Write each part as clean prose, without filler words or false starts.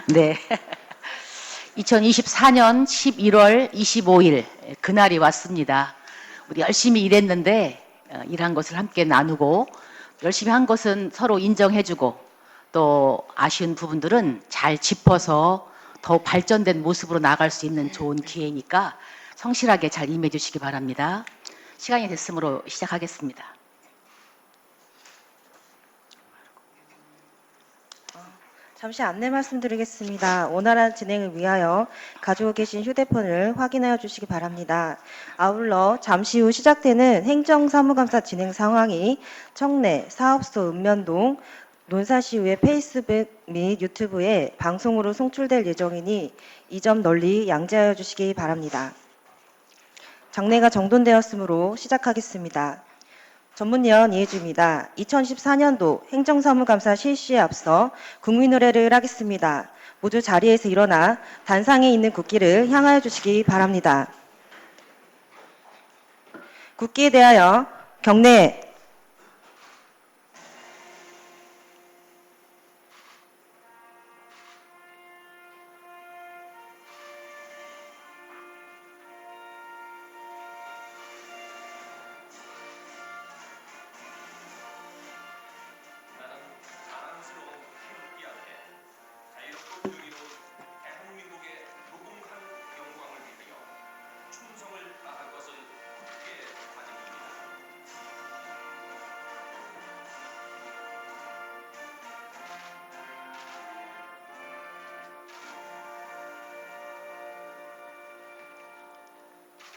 네. 2024년 11월 25일 그날이 왔습니다. 우리 열심히 일했는데 일한 것을 함께 나누고 열심히 한 것은 서로 인정해주고 또 아쉬운 부분들은 잘 짚어서 더 발전된 모습으로 나아갈 수 있는 좋은 기회니까 성실하게 잘 임해 주시기 바랍니다. 시간이 됐으므로 시작하겠습니다. 잠시 안내 말씀드리겠습니다. 원활한 진행을 위하여 가지고 계신 휴대폰을 확인하여 주시기 바랍니다. 아울러 잠시 후 시작되는 행정사무감사 진행 상황이 청내, 사업소 읍면동, 논산시의회 페이스북 및 유튜브에 방송으로 송출될 예정이니 이 점 널리 양지하여 주시기 바랍니다. 장례가 정돈되었으므로 시작하겠습니다. 전문위원 이혜주입니다. 2014년도 행정사무감사 실시에 앞서 국민의례를 하겠습니다. 모두 자리에서 일어나 단상에 있는 국기를 향하여 주시기 바랍니다. 국기에 대하여 경례.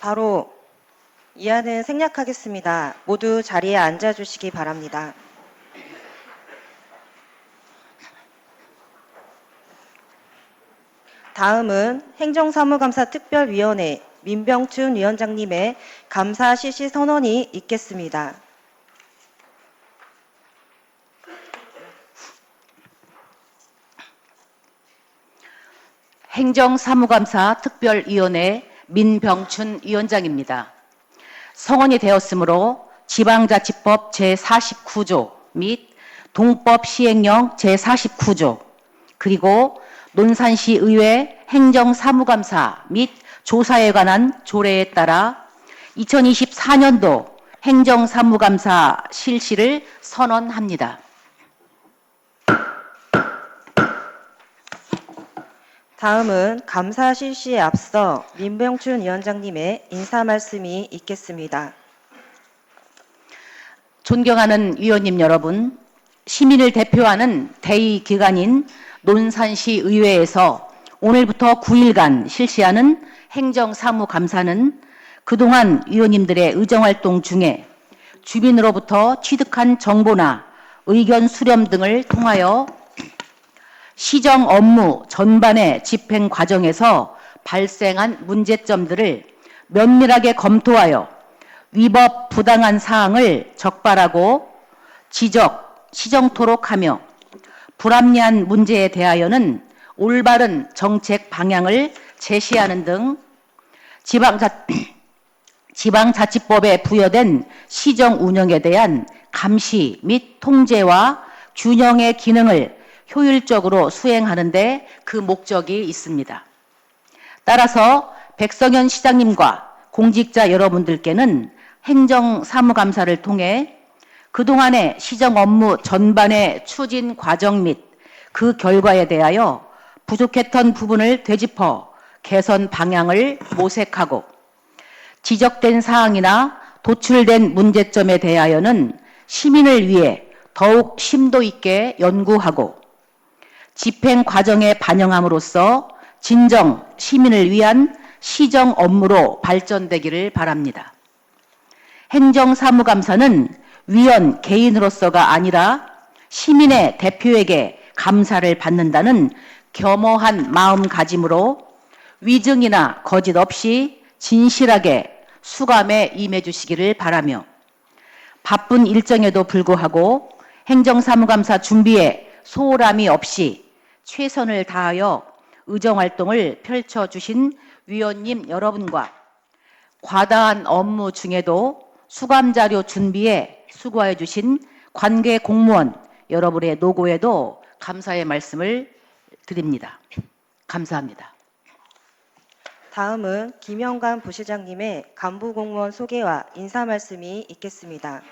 바로 이하는 생략하겠습니다. 모두 자리에 앉아주시기 바랍니다. 다음은 행정사무감사 특별위원회 민병춘 위원장님의 감사 실시 선언이 있겠습니다. 행정사무감사 특별위원회 민병춘 위원장입니다. 성원이 되었으므로 지방자치법 제49조 및 동법 시행령 제49조 그리고 논산시의회 행정사무감사 및 조사에 관한 조례에 따라 2024년도 행정사무감사 실시를 선언합니다. 다음은 감사 실시에 앞서 민병춘 위원장님의 인사 말씀이 있겠습니다. 존경하는 위원님 여러분, 시민을 대표하는 대의기관인 논산시 의회에서 오늘부터 9일간 실시하는 행정사무감사는 그동안 위원님들의 의정활동 중에 주민으로부터 취득한 정보나 의견 수렴 등을 통하여 시정 업무 전반의 집행 과정에서 발생한 문제점들을 면밀하게 검토하여 위법 부당한 사항을 적발하고 지적, 시정토록 하며 불합리한 문제에 대하여는 올바른 정책 방향을 제시하는 등 지방자치법에 부여된 시정 운영에 대한 감시 및 통제와 균형의 기능을 효율적으로 수행하는 데 그 목적이 있습니다. 따라서 백성현 시장님과 공직자 여러분들께는 행정사무감사를 통해 그동안의 시정 업무 전반의 추진 과정 및 그 결과에 대하여 부족했던 부분을 되짚어 개선 방향을 모색하고 지적된 사항이나 도출된 문제점에 대하여는 시민을 위해 더욱 심도 있게 연구하고 집행 과정에 반영함으로써 진정 시민을 위한 시정 업무로 발전되기를 바랍니다. 행정사무감사는 위원 개인으로서가 아니라 시민의 대표에게 감사를 받는다는 겸허한 마음가짐으로 위증이나 거짓 없이 진실하게 수감에 임해 주시기를 바라며 바쁜 일정에도 불구하고 행정사무감사 준비에 소홀함이 없이 최선을 다하여 의정활동을 펼쳐주신 위원님 여러분과 과다한 업무 중에도 수감자료 준비에 수고해 주신 관계 공무원 여러분의 노고에도 감사의 말씀을 드립니다. 감사합니다. 다음은 김영관 부시장님의 간부 공무원 소개와 인사 말씀이 있겠습니다.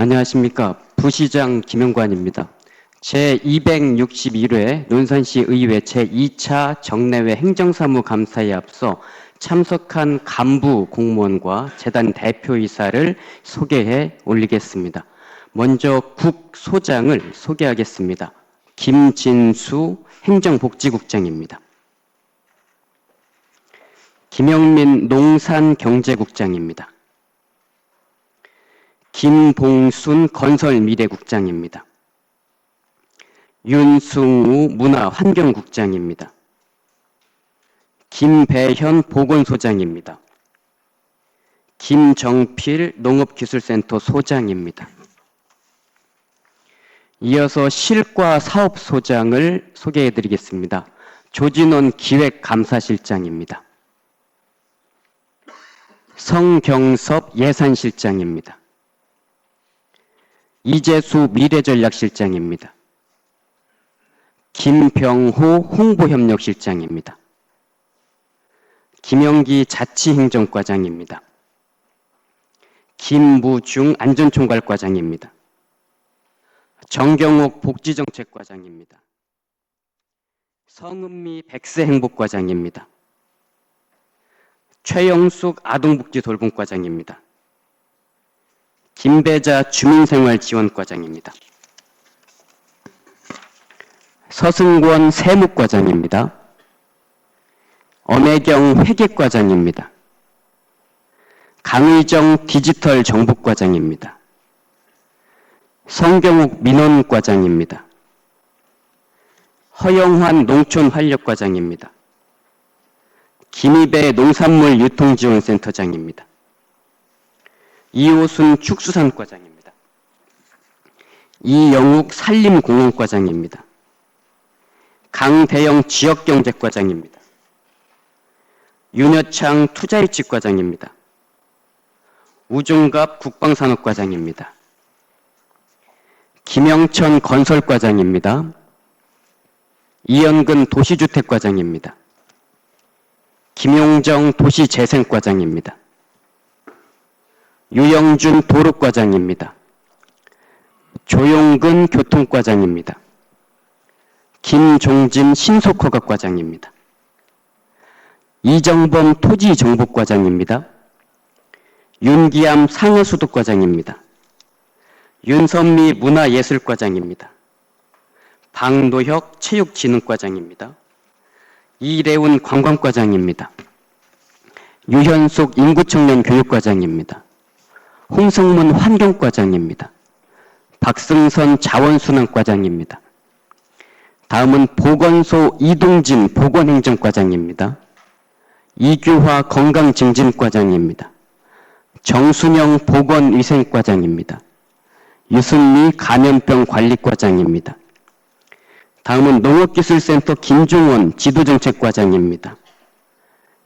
안녕하십니까. 부시장 김영관입니다. 제261회 논산시 의회 제2차 정례회 행정사무감사에 앞서 참석한 간부 공무원과 재단 대표이사를 소개해 올리겠습니다. 먼저 국소장을 소개하겠습니다. 김진수 행정복지국장입니다. 김영민 농산경제국장입니다. 김봉순 건설미래국장입니다. 윤승우 문화환경국장입니다. 김배현 보건소장입니다. 김정필 농업기술센터 소장입니다. 이어서 실과사업소장을 소개해드리겠습니다. 조진원 기획감사실장입니다. 성경섭 예산실장입니다. 이재수 미래전략실장입니다. 김병호 홍보협력실장입니다. 김영기 자치행정과장입니다. 김무중 안전총괄과장입니다. 정경옥 복지정책과장입니다. 성은미 백세행복과장입니다. 최영숙 아동복지돌봄과장입니다. 김배자 주민생활지원과장입니다. 서승권 세무과장입니다. 엄혜경 회계과장입니다. 강의정 디지털 정보과장입니다. 성경욱 민원과장입니다. 허영환 농촌활력과장입니다. 김희배 농산물 유통지원센터장입니다. 이호순 축수산과장입니다. 이영욱 산림공원과장입니다. 강대영 지역경제과장입니다. 윤여창 투자유치과장입니다. 우종갑 국방산업과장입니다. 김영천 건설과장입니다. 이연근 도시주택과장입니다. 김용정 도시재생과장입니다. 유영준 도로과장입니다. 조용근 교통과장입니다. 김종진 신속허가과장입니다. 이정범 토지정보과장입니다. 윤기암 상해수도과장입니다. 윤선미 문화예술과장입니다. 박노혁 체육진흥과장입니다. 이래운 관광과장입니다. 유현숙 인구청년교육과장입니다. 홍성문 환경과장입니다. 박승선 자원순환과장입니다. 다음은 보건소 이동진 보건행정과장입니다. 이규화 건강증진과장입니다. 정순영 보건위생과장입니다. 유승미 감염병관리과장입니다. 다음은 농업기술센터 김종원 지도정책과장입니다.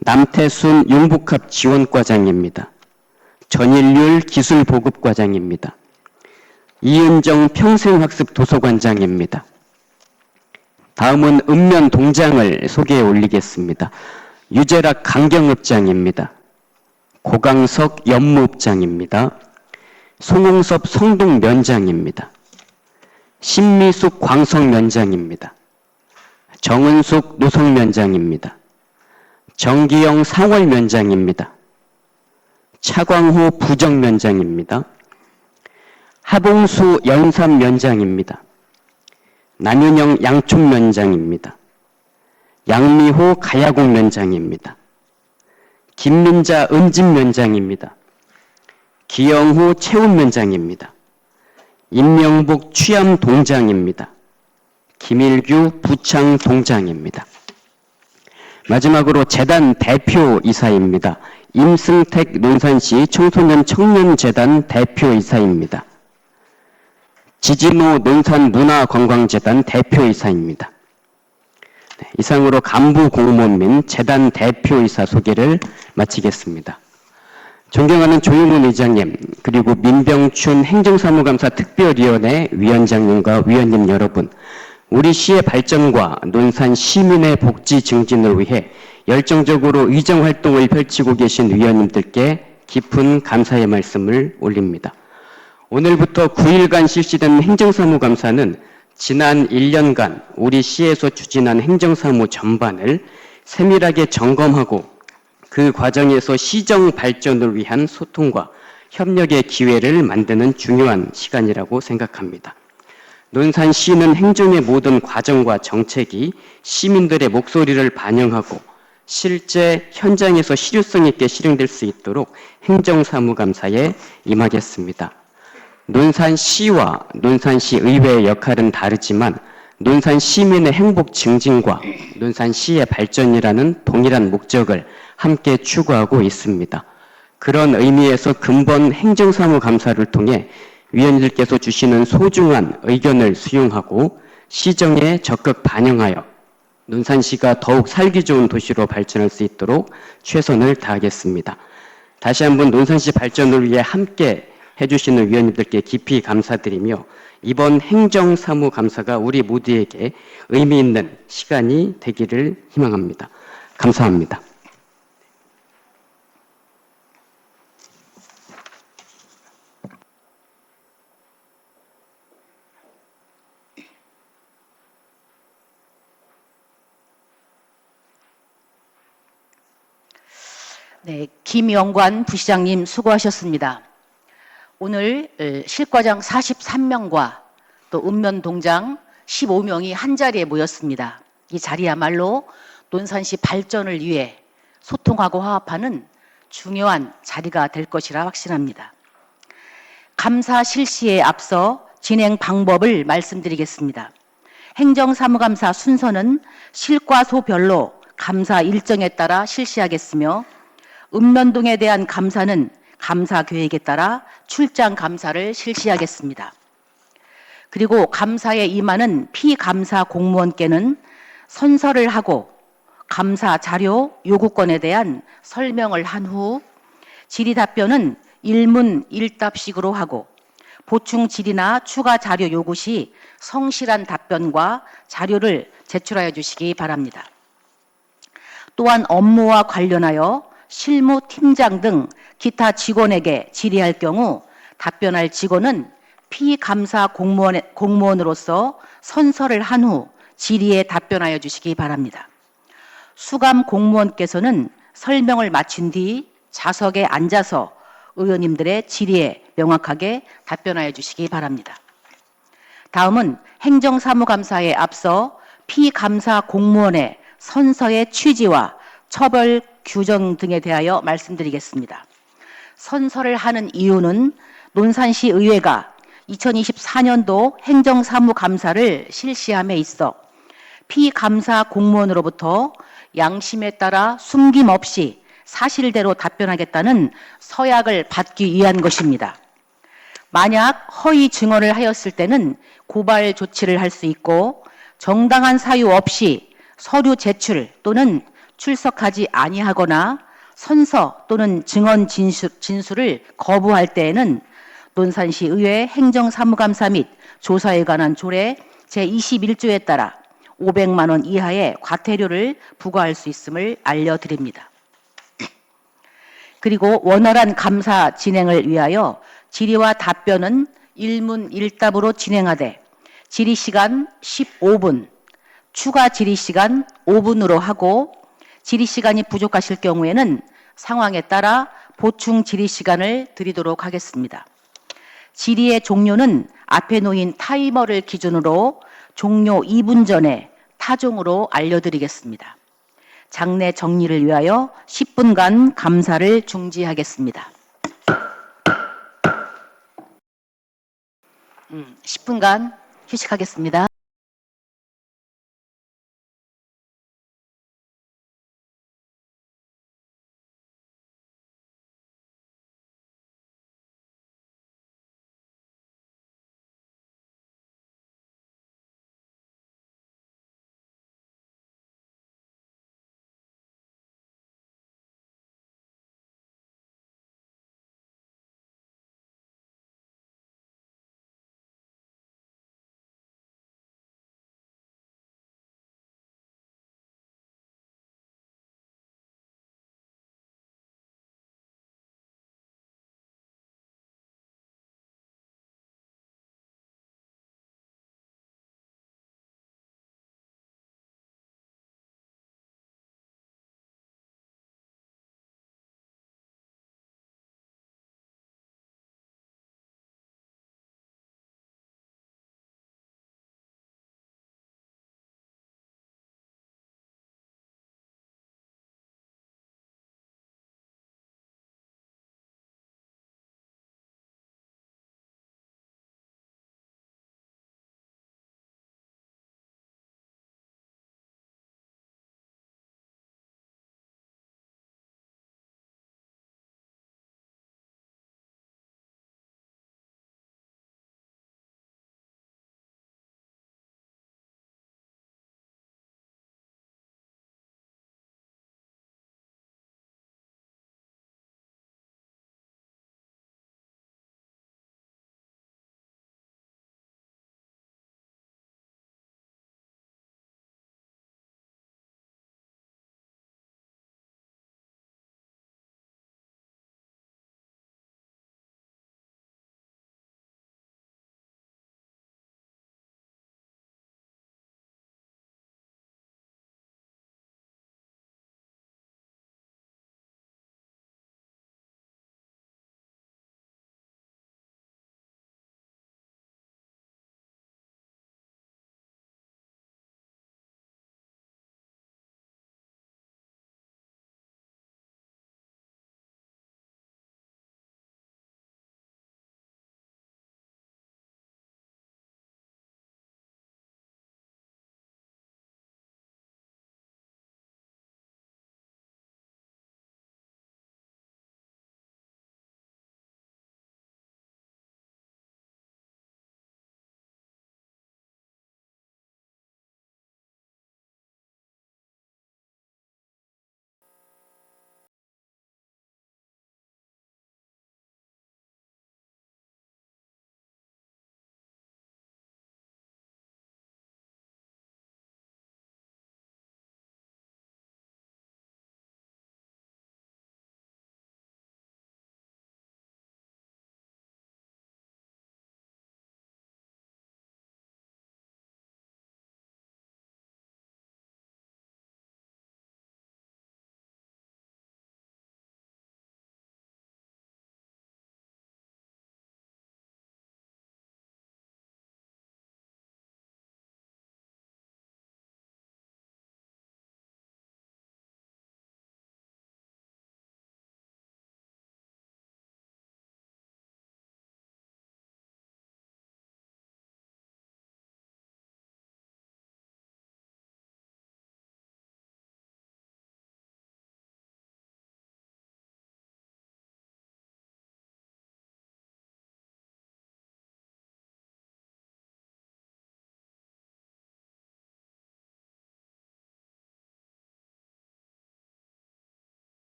남태순 융복합지원과장입니다. 전일률 기술보급과장입니다. 이은정 평생학습도서관장입니다. 다음은 읍면 동장을 소개해 올리겠습니다. 유재락 강경읍장입니다. 고강석 연무읍장입니다. 송홍섭 성동면장입니다. 신미숙 광석면장입니다. 정은숙 노석면장입니다. 정기영 상월면장입니다. 차광호 부정면장입니다. 하봉수 연산면장입니다. 남윤영 양촌면장입니다. 양미호 가야곡면장입니다. 김민자 은진면장입니다. 기영후 체운면장입니다. 임명복 취암동장입니다. 김일규 부창동장입니다. 마지막으로 재단 대표이사입니다. 임승택 논산시 청소년 청년재단 대표이사입니다. 지진호 논산문화관광재단 대표이사입니다. 네, 이상으로 간부 공무원 및 재단 대표이사 소개를 마치겠습니다. 존경하는 조용훈 의장님, 그리고 민병춘 행정사무감사 특별위원회 위원장님과 위원님 여러분, 우리 시의 발전과 논산 시민의 복지 증진을 위해 열정적으로 의정활동을 펼치고 계신 위원님들께 깊은 감사의 말씀을 올립니다. 오늘부터 9일간 실시된 행정사무감사는 지난 1년간 우리 시에서 추진한 행정사무 전반을 세밀하게 점검하고 그 과정에서 시정 발전을 위한 소통과 협력의 기회를 만드는 중요한 시간이라고 생각합니다. 논산시는 행정의 모든 과정과 정책이 시민들의 목소리를 반영하고 실제 현장에서 실효성 있게 실행될 수 있도록 행정사무감사에 임하겠습니다. 논산시와 논산시 의회의 역할은 다르지만 논산 시민의 행복 증진과 논산시의 발전이라는 동일한 목적을 함께 추구하고 있습니다. 그런 의미에서 근본 행정사무감사를 통해 위원님들께서 주시는 소중한 의견을 수용하고 시정에 적극 반영하여 논산시가 더욱 살기 좋은 도시로 발전할 수 있도록 최선을 다하겠습니다. 다시 한번 논산시 발전을 위해 함께 해주시는 위원님들께 깊이 감사드리며 이번 행정사무감사가 우리 모두에게 의미 있는 시간이 되기를 희망합니다. 감사합니다. 네, 김영관 부시장님 수고하셨습니다. 오늘 실과장 43명과 또 읍면동장 15명이 한자리에 모였습니다. 이 자리야말로 논산시 발전을 위해 소통하고 화합하는 중요한 자리가 될 것이라 확신합니다. 감사 실시에 앞서 진행 방법을 말씀드리겠습니다. 행정사무감사 순서는 실과소별로 감사 일정에 따라 실시하겠으며 읍면동에 대한 감사는 감사 계획에 따라 출장 감사를 실시하겠습니다. 그리고 감사에 임하는 피감사 공무원께는 선서를 하고 감사 자료 요구권에 대한 설명을 한 후 질의 답변은 일문 일답식으로 하고 보충 질의나 추가 자료 요구 시 성실한 답변과 자료를 제출하여 주시기 바랍니다. 또한 업무와 관련하여 실무팀장 등 기타 직원에게 질의할 경우 답변할 직원은 피감사 공무원으로서 선서를 한 후 질의에 답변하여 주시기 바랍니다. 수감 공무원께서는 설명을 마친 뒤 좌석에 앉아서 의원님들의 질의에 명확하게 답변하여 주시기 바랍니다. 다음은 행정사무감사에 앞서 피감사 공무원의 선서의 취지와 처벌 규정 등에 대하여 말씀드리겠습니다. 선서를 하는 이유는 논산시 의회가 2024년도 행정사무감사를 실시함에 있어 피감사 공무원으로부터 양심에 따라 숨김없이 사실대로 답변하겠다는 서약을 받기 위한 것입니다. 만약 허위 증언을 하였을 때는 고발 조치를 할 수 있고 정당한 사유 없이 서류 제출 또는 출석하지 아니하거나 선서 또는 증언 진술을 거부할 때에는 논산시 의회 행정사무감사 및 조사에 관한 조례 제21조에 따라 500만 원 이하의 과태료를 부과할 수 있음을 알려드립니다. 그리고 원활한 감사 진행을 위하여 질의와 답변은 일문 일답으로 진행하되 질의 시간 15분, 추가 질의 시간 5분으로 하고 질의 시간이 부족하실 경우에는 상황에 따라 보충 질의 시간을 드리도록 하겠습니다. 질의의 종료는 앞에 놓인 타이머를 기준으로 종료 2분 전에 타종으로 알려드리겠습니다. 장내 정리를 위하여 10분간 감사를 중지하겠습니다. 10분간 휴식하겠습니다.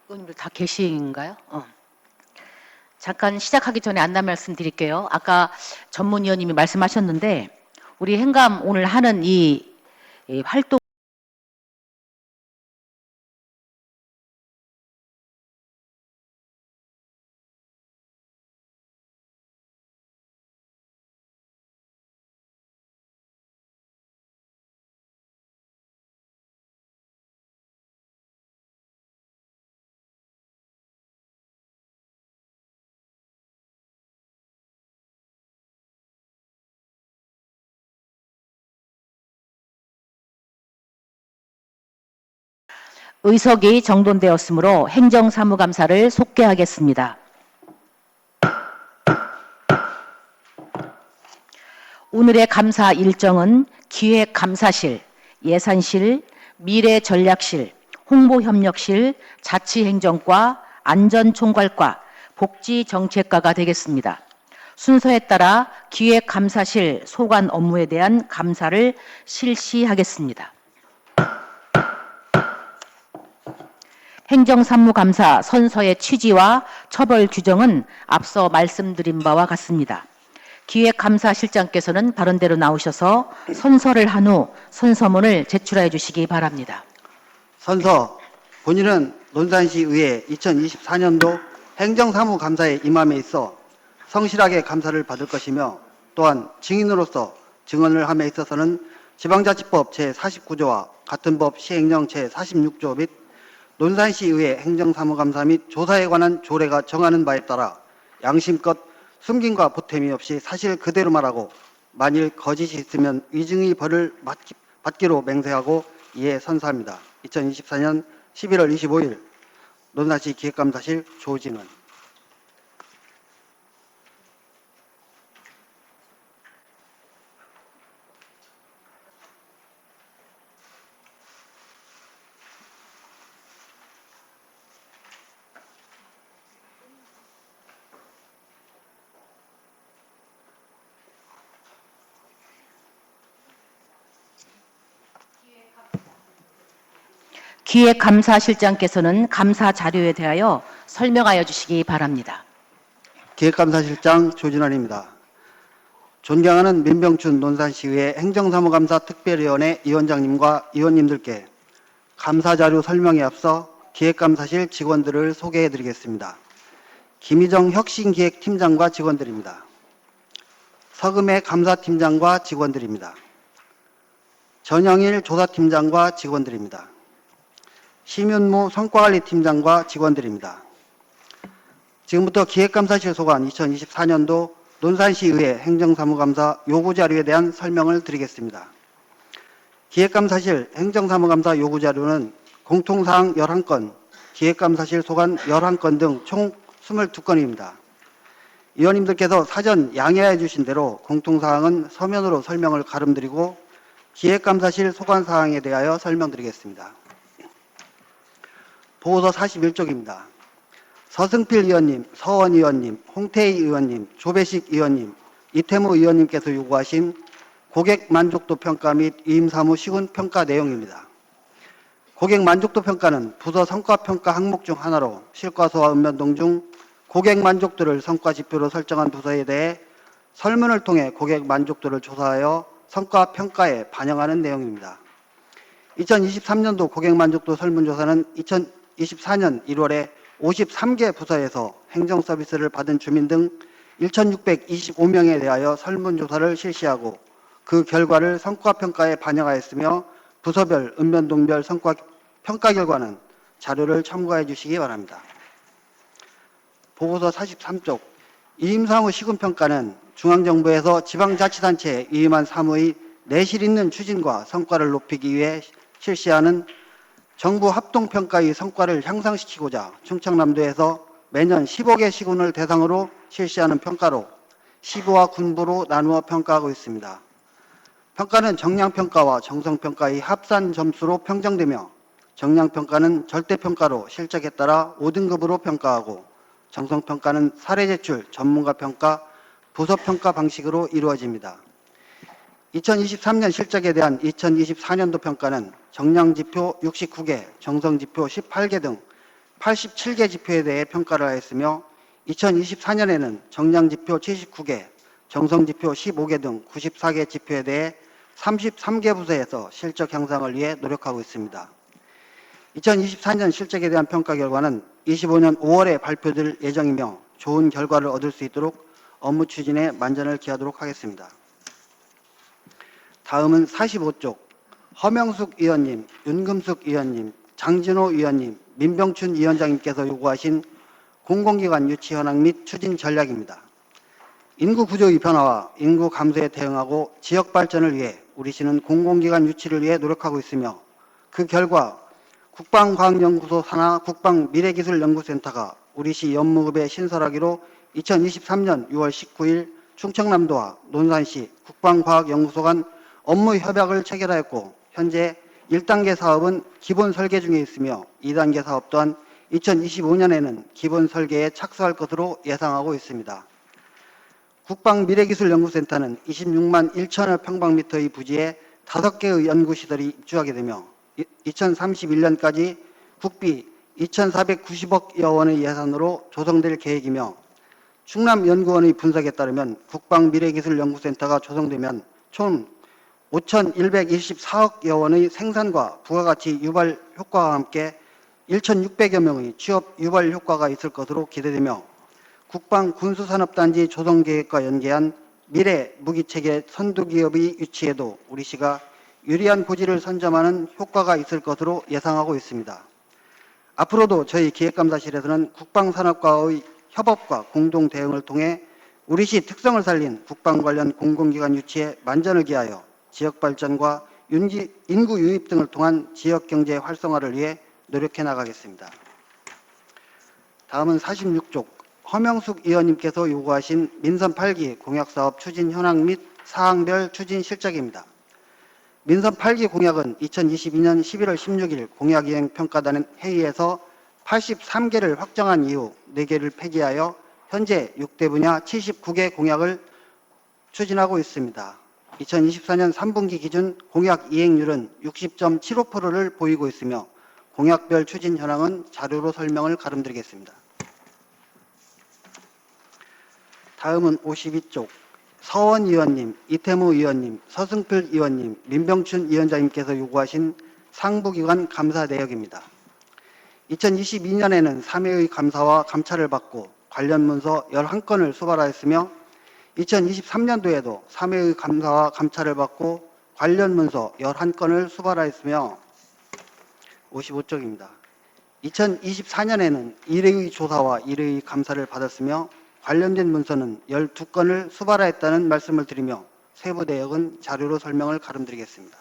의원님들 다 계신가요? 잠깐 시작하기 전에 안내 말씀드릴게요. 아까 전문위원님이 말씀하셨는데 우리 행감 오늘 하는 이 활동 의석이 정돈되었으므로 행정사무감사를 속개하겠습니다. 오늘의 감사 일정은 기획감사실, 예산실, 미래전략실, 홍보협력실, 자치행정과, 안전총괄과, 복지정책과가 되겠습니다. 순서에 따라 기획감사실 소관 업무에 대한 감사를 실시하겠습니다. 행정사무감사 선서의 취지와 처벌 규정은 앞서 말씀드린 바와 같습니다. 기획감사실장께서는 발언대로 나오셔서 선서를 한 후 선서문을 제출해 주시기 바랍니다. 선서, 본인은 논산시의회 2024년도 행정사무감사에 임함에 있어 성실하게 감사를 받을 것이며 또한 증인으로서 증언을 함에 있어서는 지방자치법 제49조와 같은 법 시행령 제46조 및 논산시의회 행정사무감사 및 조사에 관한 조례가 정하는 바에 따라 양심껏 숨김과 보탬이 없이 사실 그대로 말하고 만일 거짓이 있으면 위증의 벌을 받기로 맹세하고 이에 선서합니다. 2024년 11월 25일 논산시 기획감사실 조진원. 기획감사실장께서는 감사 자료에 대하여 설명하여 주시기 바랍니다. 기획감사실장 조진원입니다. 존경하는 민병춘 논산시의회 행정사무감사 특별위원회 위원장님과 위원님들께 감사자료 설명에 앞서 기획감사실 직원들을 소개해드리겠습니다. 김희정 혁신기획팀장과 직원들입니다. 서금의 감사팀장과 직원들입니다. 전영일 조사팀장과 직원들입니다. 심윤무 성과관리팀장과 직원들입니다. 지금부터 기획감사실 소관 2024년도 논산시의회 행정사무감사 요구자료에 대한 설명을 드리겠습니다. 기획감사실 행정사무감사 요구자료는 공통사항 11건, 기획감사실 소관 11건 등 총 22건입니다. 위원님들께서 사전 양해해 주신 대로 공통사항은 서면으로 설명을 가름드리고 기획감사실 소관사항에 대하여 설명드리겠습니다. 보고서 41쪽입니다. 서승필 의원님, 서원 의원님, 홍태희 의원님, 조배식 의원님, 이태무 의원님께서 요구하신 고객 만족도 평가 및 위임사무 시군 평가 내용입니다. 고객 만족도 평가는 부서 성과 평가 항목 중 하나로 실과서와 읍면동 중 고객 만족도를 성과 지표로 설정한 부서에 대해 설문을 통해 고객 만족도를 조사하여 성과 평가에 반영하는 내용입니다. 2023년도 고객 만족도 설문조사는 2024년 1월에 53개 부서에서 행정 서비스를 받은 주민 등 1,625명에 대하여 설문조사를 실시하고 그 결과를 성과평가에 반영하였으며 부서별, 읍면동별 성과 평가 결과는 자료를 참고해 주시기 바랍니다. 보고서 43쪽 위임사무 시군평가는 중앙정부에서 지방자치단체에 위임한 사무의 내실 있는 추진과 성과를 높이기 위해 실시하는 정부 합동평가의 성과를 향상시키고자 충청남도에서 매년 15개 시군을 대상으로 실시하는 평가로 시부와 군부로 나누어 평가하고 있습니다. 평가는 정량평가와 정성평가의 합산 점수로 평정되며 정량평가는 절대평가로 실적에 따라 5등급으로 평가하고 정성평가는 사례제출, 전문가평가, 부서평가 방식으로 이루어집니다. 2023년 실적에 대한 2024년도 평가는 정량지표 69개, 정성지표 18개 등 87개 지표에 대해 평가를 하였으며 2024년에는 정량지표 79개, 정성지표 15개 등 94개 지표에 대해 33개 부서에서 실적 향상을 위해 노력하고 있습니다. 2024년 실적에 대한 평가 결과는 25년 5월에 발표될 예정이며 좋은 결과를 얻을 수 있도록 업무 추진에 만전을 기하도록 하겠습니다. 다음은 45쪽 허명숙 의원님, 윤금숙 의원님, 장진호 의원님, 민병춘 위원장님께서 요구하신 공공기관 유치 현황 및 추진 전략입니다. 인구 구조의 변화와 인구 감소에 대응하고 지역 발전을 위해 우리 시는 공공기관 유치를 위해 노력하고 있으며 그 결과 국방과학연구소 산하 국방미래기술연구센터가 우리 시 연무읍에 신설하기로 2023년 6월 19일 충청남도와 논산시 국방과학연구소 간 업무 협약을 체결하였고 현재 1단계 사업은 기본 설계 중에 있으며 2단계 사업 또한 2025년에는 기본 설계에 착수할 것으로 예상하고 있습니다. 국방미래기술연구센터는 26만 1천여 평방미터의 부지에 5개의 연구시설이 입주하게 되며 2031년까지 국비 2,490억여 원의 예산으로 조성될 계획이며 충남연구원의 분석에 따르면 국방미래기술연구센터가 조성되면 총 5,124억여 원의 생산과 부가가치 유발 효과와 함께 1,600여 명의 취업 유발 효과가 있을 것으로 기대되며 국방군수산업단지 조성계획과 연계한 미래 무기체계 선두기업의 유치에도 우리 시가 유리한 고지를 선점하는 효과가 있을 것으로 예상하고 있습니다. 앞으로도 저희 기획감사실에서는 국방산업과의 협업과 공동 대응을 통해 우리 시 특성을 살린 국방 관련 공공기관 유치에 만전을 기하여 지역 발전과 인구 유입 등을 통한 지역 경제 활성화를 위해 노력해 나가겠습니다. 다음은 46쪽 허명숙 의원님께서 요구하신 민선 8기 공약사업 추진 현황 및 사항별 추진 실적입니다. 민선 8기 공약은 2022년 11월 16일 공약이행평가단 회의에서 83개를 확정한 이후 4개를 폐기하여 현재 6대 분야 79개 공약을 추진하고 있습니다. 2024년 3분기 기준 공약 이행률은 60.75%를 보이고 있으며 공약별 추진 현황은 자료로 설명을 가름드리겠습니다. 다음은 52쪽 서원 의원님, 이태무 의원님, 서승필 의원님, 민병춘 위원장님께서 요구하신 상부기관 감사 내역입니다. 2022년에는 3회의 감사와 감찰을 받고 관련 문서 11건을 수발하였으며 2023년도에도 3회의 감사와 감찰을 받고 관련 문서 11건을 수발하였으며 55쪽입니다. 2024년에는 1회의 조사와 1회의 감사를 받았으며 관련된 문서는 12건을 수발하였다는 말씀을 드리며 세부 내역은 자료로 설명을 가름드리겠습니다.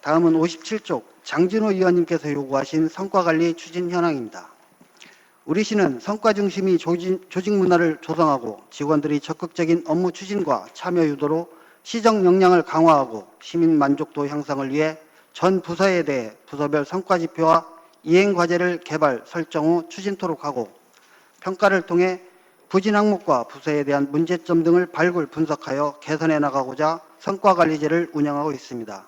다음은 57쪽 장진호 의원님께서 요구하신 성과관리 추진 현황입니다. 우리 시는 성과 중심의 조직 문화를 조성하고 직원들이 적극적인 업무 추진과 참여 유도로 시정 역량을 강화하고 시민 만족도 향상을 위해 전 부서에 대해 부서별 성과 지표와 이행 과제를 개발, 설정 후 추진토록 하고 평가를 통해 부진 항목과 부서에 대한 문제점 등을 발굴, 분석하여 개선해 나가고자 성과관리제를 운영하고 있습니다.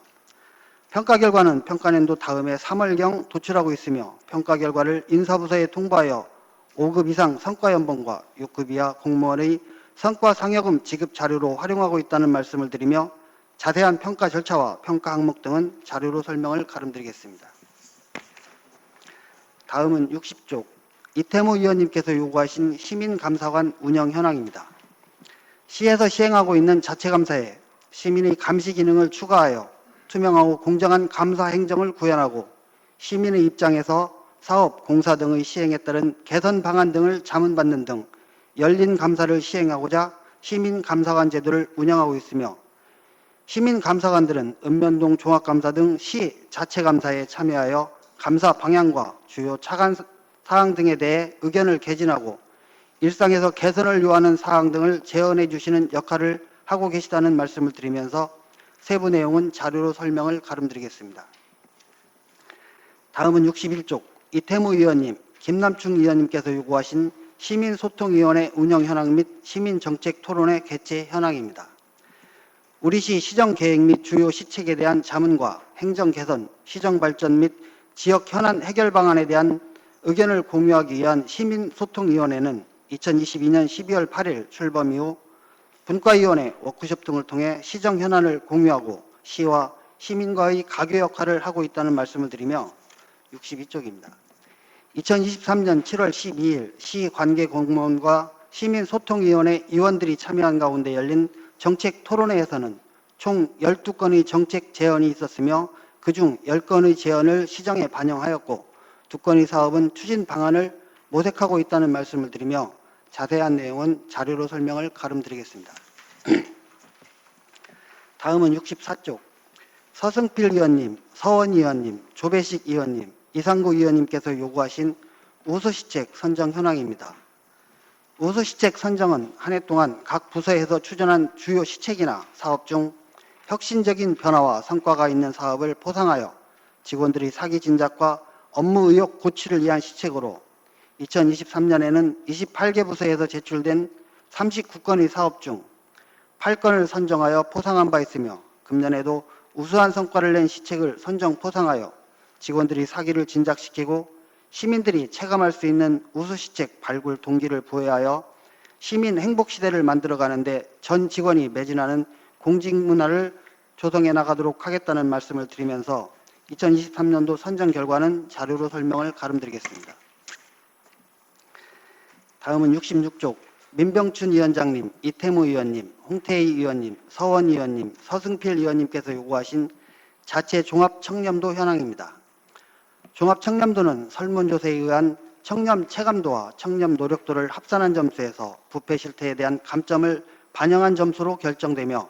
평가 결과는 평가년도 다음해 3월경 도출하고 있으며 평가 결과를 인사부서에 통보하여 5급 이상 성과연봉과 6급 이하 공무원의 성과상여금 지급 자료로 활용하고 있다는 말씀을 드리며 자세한 평가 절차와 평가 항목 등은 자료로 설명을 가름드리겠습니다. 다음은 60쪽 이태무 의원님께서 요구하신 시민감사관 운영 현황입니다. 시에서 시행하고 있는 자체감사에 시민의 감시 기능을 추가하여 투명하고 공정한 감사 행정을 구현하고 시민의 입장에서 사업, 공사 등의 시행에 따른 개선 방안 등을 자문받는 등 열린 감사를 시행하고자 시민감사관 제도를 운영하고 있으며 시민감사관들은 읍면동 종합감사 등 시 자체감사에 참여하여 감사 방향과 주요 차관 사항 등에 대해 의견을 개진하고 일상에서 개선을 요하는 사항 등을 제언해 주시는 역할을 하고 계시다는 말씀을 드리면서 세부 내용은 자료로 설명을 가름드리겠습니다. 다음은 61쪽 이태무 의원님, 김남충 의원님께서 요구하신 시민소통위원회 운영 현황 및 시민정책 토론회 개최 현황입니다. 우리시 시정계획 및 주요 시책에 대한 자문과 행정 개선, 시정 발전 및 지역 현안 해결 방안에 대한 의견을 공유하기 위한 시민소통위원회는 2022년 12월 8일 출범 이후 분과위원회, 워크숍 등을 통해 시정 현안을 공유하고 시와 시민과의 가교 역할을 하고 있다는 말씀을 드리며 62쪽입니다. 2023년 7월 12일 시 관계 공무원과 시민소통위원회 위원들이 참여한 가운데 열린 정책 토론회에서는 총 12건의 정책 제언이 있었으며 그중 10건의 제언을 시정에 반영하였고 2건의 사업은 추진 방안을 모색하고 있다는 말씀을 드리며 자세한 내용은 자료로 설명을 가름드리겠습니다. 다음은 64쪽. 서승필 의원님, 서원 의원님, 조배식 의원님, 이상구 의원님께서 요구하신 우수시책 선정 현황입니다. 우수시책 선정은 한 해 동안 각 부서에서 추진한 주요 시책이나 사업 중 혁신적인 변화와 성과가 있는 사업을 포상하여 직원들의 사기 진작과 업무 의욕 고취를 위한 시책으로 2023년에는 28개 부서에서 제출된 39건의 사업 중 8건을 선정하여 포상한 바 있으며 금년에도 우수한 성과를 낸 시책을 선정 포상하여 직원들이 사기를 진작시키고 시민들이 체감할 수 있는 우수시책 발굴 동기를 부여하여 시민 행복시대를 만들어가는데 전 직원이 매진하는 공직문화를 조성해 나가도록 하겠다는 말씀을 드리면서 2023년도 선정 결과는 자료로 설명을 가름드리겠습니다. 다음은 66쪽. 민병춘 위원장님, 이태무 의원님, 홍태희 의원님, 서원 의원님, 서승필 의원님께서 요구하신 자체 종합청렴도 현황입니다. 종합청렴도는 설문조사에 의한 청렴 체감도와 청렴 노력도를 합산한 점수에서 부패 실태에 대한 감점을 반영한 점수로 결정되며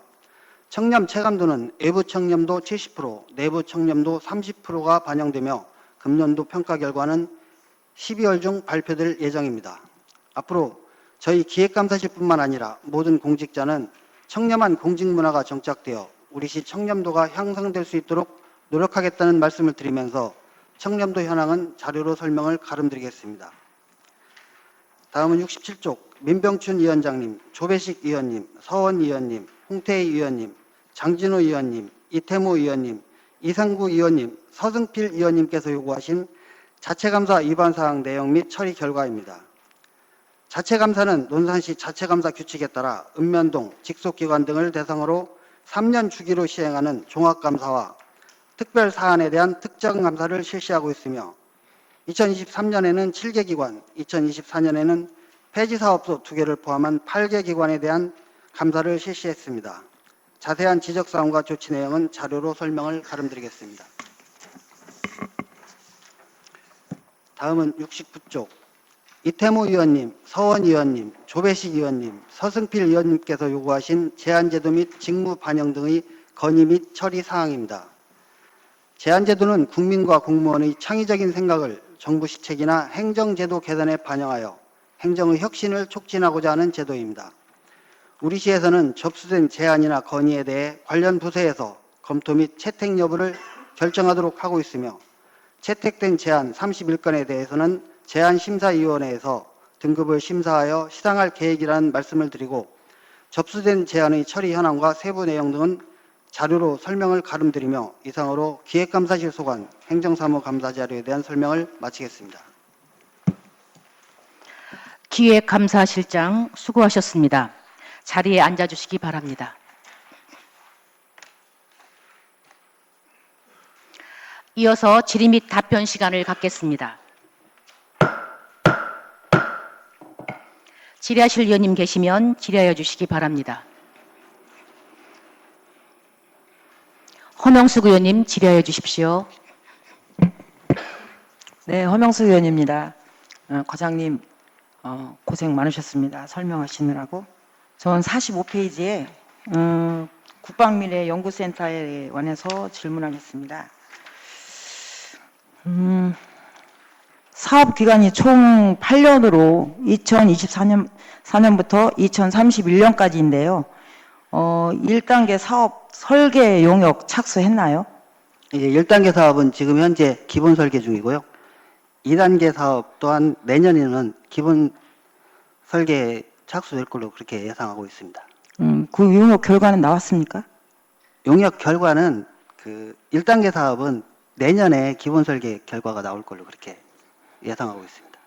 청렴 체감도는 외부 청렴도 70%, 내부 청렴도 30%가 반영되며 금년도 평가 결과는 12월 중 발표될 예정입니다. 앞으로 저희 기획감사실뿐만 아니라 모든 공직자는 청렴한 공직문화가 정착되어 우리시 청렴도가 향상될 수 있도록 노력하겠다는 말씀을 드리면서 청렴도 현황은 자료로 설명을 가름드리겠습니다. 다음은 67쪽. 민병춘 위원장님, 조배식 의원님, 서원 의원님, 홍태희 의원님, 장진호 의원님, 이태무 의원님, 이상구 의원님, 서승필 의원님께서 요구하신 자체감사 위반사항 내용 및 처리 결과입니다. 자체감사는 논산시 자체감사 규칙에 따라 읍면동, 직속기관 등을 대상으로 3년 주기로 시행하는 종합감사와 특별 사안에 대한 특정 감사를 실시하고 있으며 2023년에는 7개 기관, 2024년에는 폐지사업소 2개를 포함한 8개 기관에 대한 감사를 실시했습니다. 자세한 지적사항과 조치 내용은 자료로 설명을 가름드리겠습니다. 다음은 69쪽. 이태무 의원님, 서원 의원님, 조배식 의원님, 서승필 의원님께서 요구하신 제한제도 및 직무 반영 등의 건의 및 처리 사항입니다. 제한제도는 국민과 공무원의 창의적인 생각을 정부 시책이나 행정제도 개선에 반영하여 행정의 혁신을 촉진하고자 하는 제도입니다. 우리 시에서는 접수된 제안이나 건의에 대해 관련 부서에서 검토 및 채택 여부를 결정하도록 하고 있으며 채택된 제안 31건에 대해서는 제안심사위원회에서 등급을 심사하여 시상할 계획이라는 말씀을 드리고 접수된 제안의 처리 현황과 세부 내용 등은 자료로 설명을 가름드리며 이상으로 기획감사실 소관 행정사무감사 자료에 대한 설명을 마치겠습니다. 기획감사실장 수고하셨습니다. 자리에 앉아주시기 바랍니다. 이어서 질의 및 답변 시간을 갖겠습니다. 질의하실 의원님 계시면 질의하여 주시기 바랍니다. 허명숙 의원님 질의하여 주십시오. 네, 허명수 의원입니다. 과장님 고생 많으셨습니다. 설명하시느라고. 전 45페이지에 국방미래연구센터에 관해서 질문하겠습니다. 사업 기간이 총 8년으로 2024년부터 2031년까지인데요. 1단계 사업 설계 용역 착수했나요? 예, 1단계 사업은 지금 현재 기본 설계 중이고요. 2단계 사업 또한 내년에는 기본 설계에 착수될 걸로 그렇게 예상하고 있습니다. 그 용역 결과는 나왔습니까? 용역 결과는 그 1단계 사업은 내년에 기본 설계 결과가 나올 걸로 그렇게 예상하고 있습니다.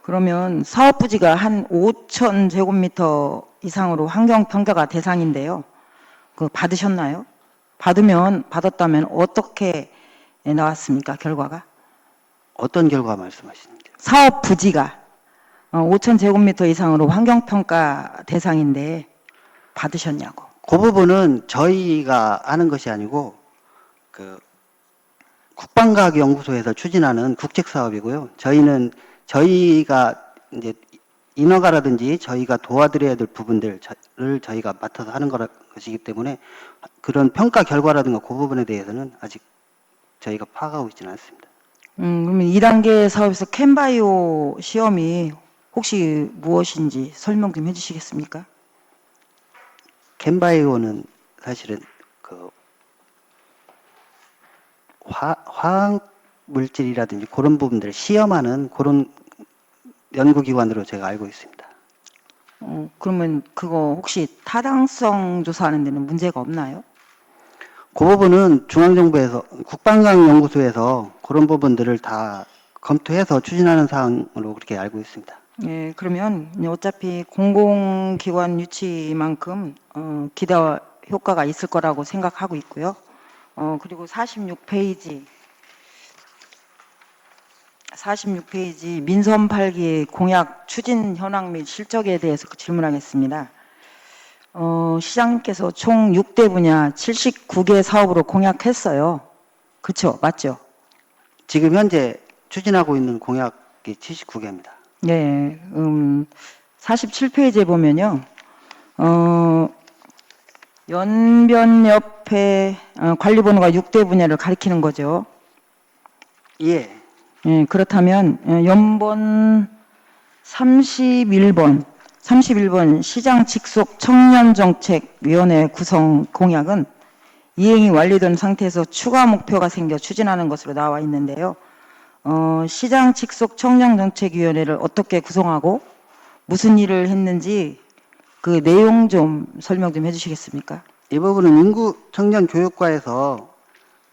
그러면 사업 부지가 한 5천 제곱미터 이상으로 환경 평가가 대상인데요. 그 받으셨나요? 받았다면 어떻게 나왔습니까? 결과가? 어떤 결과 말씀하시는 게? 사업 부지가 5천 제곱미터 이상으로 환경 평가 대상인데 받으셨냐고. 그 부분은 저희가 하는 것이 아니고 그 국방과학연구소에서 추진하는 국책 사업이고요. 저희가 이제 인허가라든지 저희가 도와드려야 될 부분들을 저희가 맡아서 하는 것이기 때문에 그런 평가 결과라든가 그 부분에 대해서는 아직 저희가 파악하고 있지는 않습니다. 그러면 2단계 사업에서 캔바이오 시험이 혹시 무엇인지 설명 좀 해주시겠습니까? 캔바이오는 사실은 그 화학 물질이라든지 그런 부분들을 시험하는 그런 연구기관으로 제가 알고 있습니다. 그러면 그거 혹시 타당성 조사하는 데는 문제가 없나요? 그 부분은 중앙정부에서 국방과학연구소에서 그런 부분들을 다 검토해서 추진하는 사항으로 그렇게 알고 있습니다. 예, 그러면 어차피 공공기관 유치만큼 기대 효과가 있을 거라고 생각하고 있고요. 그리고 46페이지 민선 8기 공약 추진 현황 및 실적에 대해서 질문하겠습니다. 시장님께서 총 6대 분야 79개 사업으로 공약했어요. 그렇죠? 맞죠? 지금 현재 추진하고 있는 공약이 79개입니다. 네, 47페이지에 보면요. 연변 옆에 관리번호가 6대 분야를 가리키는 거죠. 예. 예, 그렇다면 연번 31번 시장 직속 청년정책위원회 구성 공약은 이행이 완료된 상태에서 추가 목표가 생겨 추진하는 것으로 나와 있는데요. 시장 직속 청년정책위원회를 어떻게 구성하고 무슨 일을 했는지 그 내용 좀 설명 좀 해주시겠습니까? 이 부분은 인구 청년 교육과에서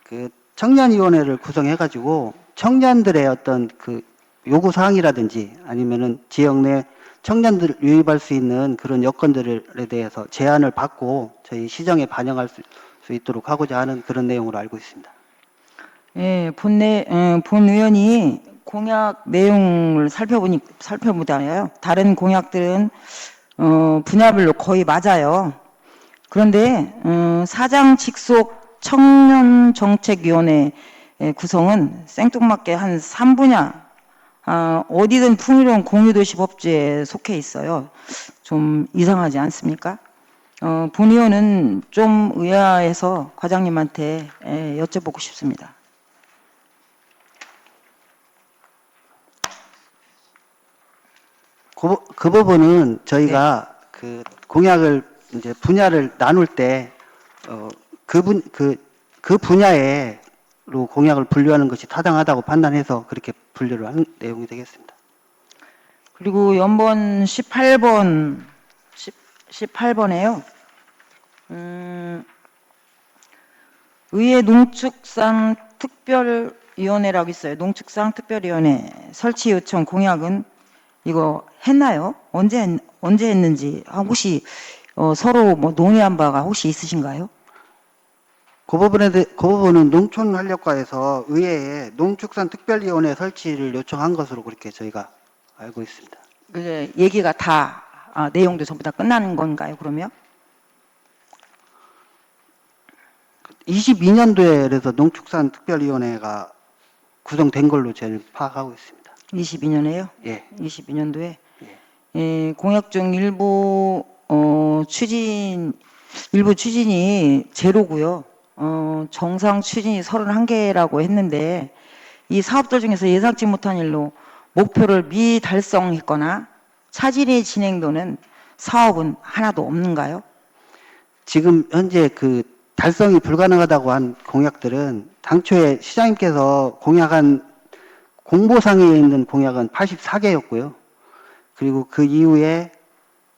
그 청년위원회를 구성해가지고 청년들의 어떤 그 요구사항이라든지 아니면은 지역 내 청년들 유입할 수 있는 그런 여건들에 대해서 제안을 받고 저희 시정에 반영할 수 있도록 하고자 하는 그런 내용으로 알고 있습니다. 예, 본 의원이 공약 내용을 살펴보다요. 다른 공약들은 분야별로 거의 맞아요. 그런데 사장 직속 청년정책위원회 구성은 생뚱맞게 한 3분야 어디든 풍요로운 공유도시 법제에 속해 있어요. 좀 이상하지 않습니까? 본 의원은 좀 의아해서 과장님한테 여쭤보고 싶습니다. 그 부분은 저희가 그 공약을 이제 분야를 나눌 때 그 분야로 공약을 분류하는 것이 타당하다고 판단해서 그렇게 분류를 하는 내용이 되겠습니다. 그리고 연번 18번에요. 의회 농축산 특별위원회라고 있어요. 농축산 특별위원회 설치 요청 공약은 이거 했나요? 언제 했는지 혹시 서로 뭐 논의한 바가 혹시 있으신가요? 그 부분은 농촌활력과에서 의회에 농축산 특별위원회 설치를 요청한 것으로 그렇게 저희가 알고 있습니다. 그 얘기가 다 내용도 전부 다 끝나는 건가요? 그러면 22년도에 그래서 농축산 특별위원회가 구성된 걸로 저는 파악하고 있습니다. 22년에요? 예. 22년도에 예. 예, 공약 중 일부 추진이 제로고요. 정상 추진이 31개라고 했는데 이 사업들 중에서 예상치 못한 일로 목표를 미달성했거나 차질이 진행되는 사업은 하나도 없는가요? 지금 현재 그 달성이 불가능하다고 한 공약들은 당초에 시장님께서 공약한 공보상에 있는 공약은 84개였고요. 그리고 그 이후에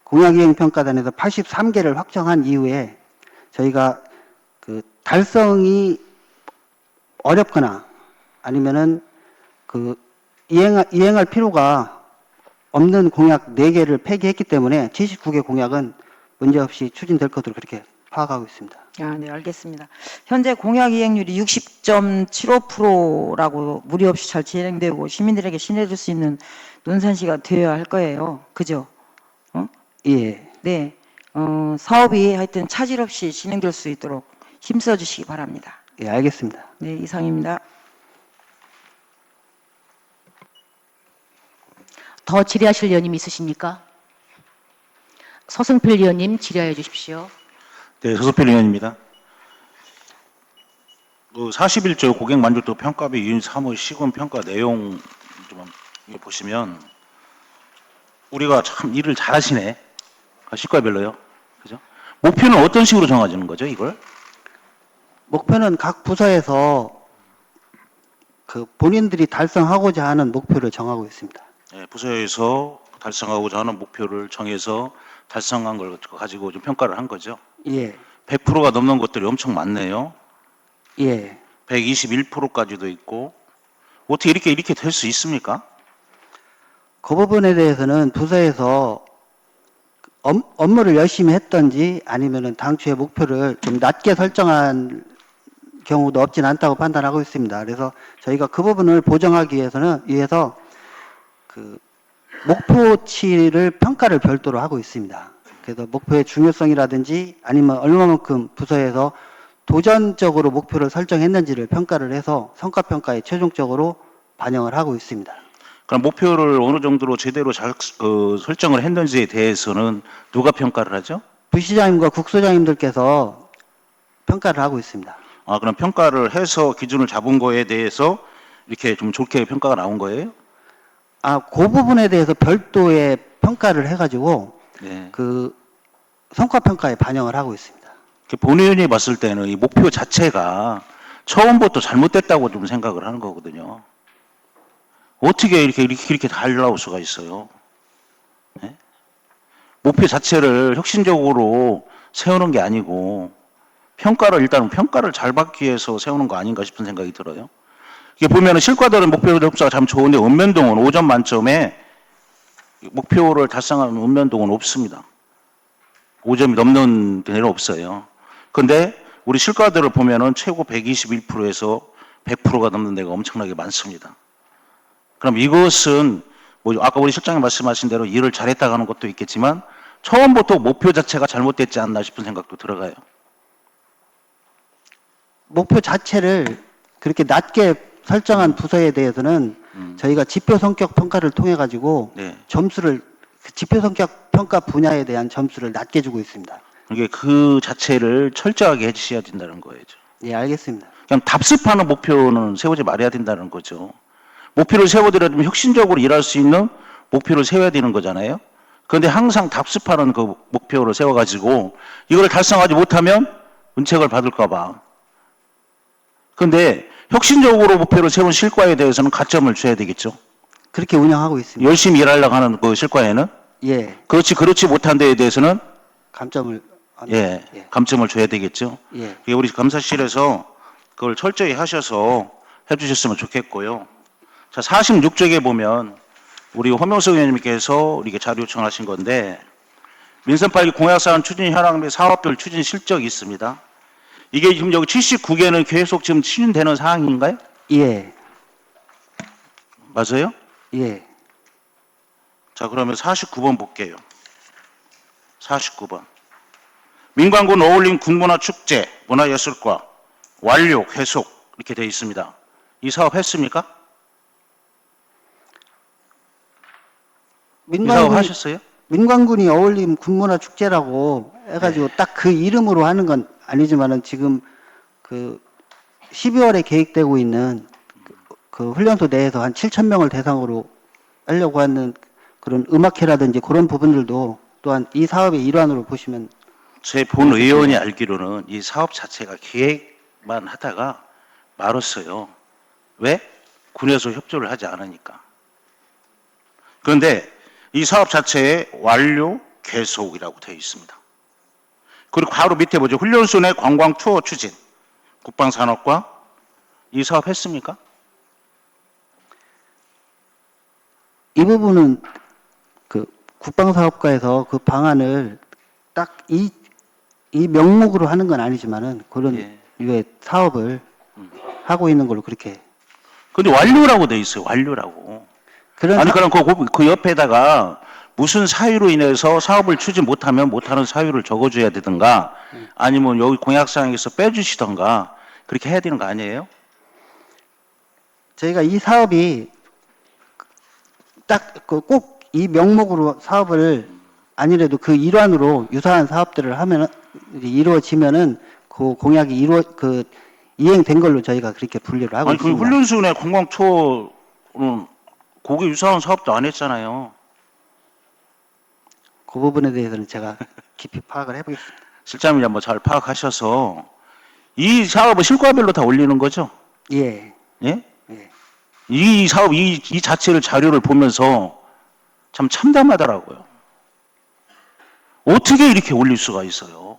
공약이행평가단에서 83개를 확정한 이후에 저희가 그 달성이 어렵거나 아니면은 그 이행할 필요가 없는 공약 4개를 폐기했기 때문에 79개 공약은 문제없이 추진될 것으로 그렇게 파악하고 있습니다. 네, 알겠습니다. 현재 공약 이행률이 60.75%라고 무리 없이 잘 진행되고 시민들에게 신뢰될 수 있는 논산시가 되어야 할 거예요. 그죠? 예. 네. 사업이 하여튼 차질 없이 진행될 수 있도록 힘써 주시기 바랍니다. 예, 알겠습니다. 네, 이상입니다. 더 질의하실 의원님 있으십니까? 서승필 의원님 질의하여 주십시오. 네, 서석필 의원입니다. 41조 고객 만족도 평가비 유인 사무 시군 평가 내용 좀 보시면 우리가 참 일을 잘하시네. 시과별로요. 그죠? 목표는 어떤 식으로 정해지는 거죠, 이걸? 목표는 각 부서에서 그 본인들이 달성하고자 하는 목표를 정하고 있습니다. 네, 부서에서 달성하고자 하는 목표를 정해서 달성한 걸 가지고 좀 평가를 한 거죠. 예. 100%가 넘는 것들이 엄청 많네요. 예. 121%까지도 있고 어떻게 이렇게 될 수 있습니까? 그 부분에 대해서는 부서에서 업무를 열심히 했던지 아니면은 당초에 목표를 좀 낮게 설정한 경우도 없진 않다고 판단하고 있습니다. 그래서 저희가 그 부분을 보정하기 위해서 그 목표치를 평가를 별도로 하고 있습니다. 그래서 목표의 중요성이라든지 아니면 얼마만큼 부서에서 도전적으로 목표를 설정했는지를 평가를 해서 성과평가에 최종적으로 반영을 하고 있습니다. 그럼 목표를 어느 정도로 제대로 잘 설정을 했는지에 대해서는 누가 평가를 하죠? 부시장님과 국소장님들께서 평가를 하고 있습니다. 그럼 평가를 해서 기준을 잡은 거에 대해서 이렇게 좀 좋게 평가가 나온 거예요? 그 부분에 대해서 별도의 평가를 해가지고 네. 그 성과평가에 반영을 하고 있습니다. 본 의원이 봤을 때는 이 목표 자체가 처음부터 잘못됐다고 좀 생각을 하는 거거든요. 어떻게 이렇게 잘 나올 수가 있어요? 네? 목표 자체를 혁신적으로 세우는 게 아니고 일단 평가를 잘 받기 위해서 세우는 거 아닌가 싶은 생각이 들어요. 이게 보면은 실과들은 목표 접수가 참 좋은데 읍면동은 5점 만점에 목표를 달성하는 읍면동은 없습니다. 5점이 넘는 데는 없어요. 근데 우리 실과들을 보면은 최고 121%에서 100%가 넘는 데가 엄청나게 많습니다. 그럼 이것은 아까 우리 실장님 말씀하신 대로 일을 잘했다고 하는 것도 있겠지만 처음부터 목표 자체가 잘못됐지 않나 싶은 생각도 들어가요. 목표 자체를 그렇게 낮게 설정한 부서에 대해서는 저희가 지표 성격 평가를 통해 가지고 네. 점수를 지표 성격 평가 분야에 대한 점수를 낮게 주고 있습니다. 이게 그 자체를 철저하게 해주셔야 된다는 거예요. 예, 알겠습니다. 그냥 답습하는 목표는 세우지 말아야 된다는 거죠. 목표를 세워드려면 혁신적으로 일할 수 있는 목표를 세워야 되는 거잖아요. 그런데 항상 답습하는 그 목표를 세워가지고 이걸 달성하지 못하면 은책을 받을까 봐. 그런데 혁신적으로 목표를 세운 실과에 대해서는 가점을 줘야 되겠죠. 그렇게 운영하고 있습니다. 열심히 일하려고 하는 그 실과에는 예, 그렇지 못한 데에 대해서는 감점을 예, 예, 감점을 줘야 되겠죠. 예. 이게 우리 감사실에서 그걸 철저히 하셔서 해주셨으면 좋겠고요. 자, 46쪽에 보면 우리 허명석 의원님께서 이렇게 자료 요청하신 건데 민선8기 공약사안 추진 현황 및 사업별 추진 실적이 있습니다. 이게 지금 여기 79개는 계속 지금 추진되는 사항인가요? 예, 맞아요? 예. 자, 그러면 49번 볼게요. 49번. 민관군 어울림 군문화 축제 문화예술과 완료, 계속 이렇게 되어 있습니다. 이 사업 했습니까? 이 사업 하셨어요? 민관군이 어울림 군문화 축제라고 해가지고 딱 그 이름으로 하는 건 아니지만은 지금 그 12월에 계획되고 있는 그 훈련소 내에서 한 7,000명을 대상으로 하려고 하는 그런 음악회라든지 그런 부분들도 또한 이 사업의 일환으로 보시면 제 본 의원이 알기로는 이 사업 자체가 기획만 하다가 말았어요. 왜? 군에서 협조를 하지 않으니까. 그런데 이 사업 자체에 완료 계속이라고 되어 있습니다. 그리고 바로 밑에 보죠. 훈련소 내 관광 투어 추진. 국방산업과 이 사업 했습니까? 이 부분은 그 국방사업과에서 그 방안을 딱 이 명목으로 하는 건 아니지만은 그런 예. 유의 사업을 하고 있는 걸로 그렇게. 근데 완료라고 돼 있어요. 완료라고. 그런 아니 그럼 그 옆에다가 무슨 사유로 인해서 사업을 추진 못하면 못하는 사유를 적어줘야 되든가 아니면 여기 공약사항에서 빼주시던가 그렇게 해야 되는 거 아니에요? 저희가 이 사업이 딱 꼭 이 명목으로 사업을 아니래도 그 일환으로 유사한 사업들을 하면 이루어지면은 그 공약이 이행된 걸로 저희가 그렇게 분류를 하고 아니 그 있습니다. 훈련소 내 관광 투어는 거기 유사한 사업도 안 했잖아요. 그 부분에 대해서는 제가 깊이 파악을 해보겠습니다. 실장님이 한번 잘 파악하셔서 이 사업을 실과별로 다 올리는 거죠? 예. 예? 예. 이 사업 이 자체를 자료를 보면서 참 참담하더라고요. 어떻게 이렇게 올릴 수가 있어요?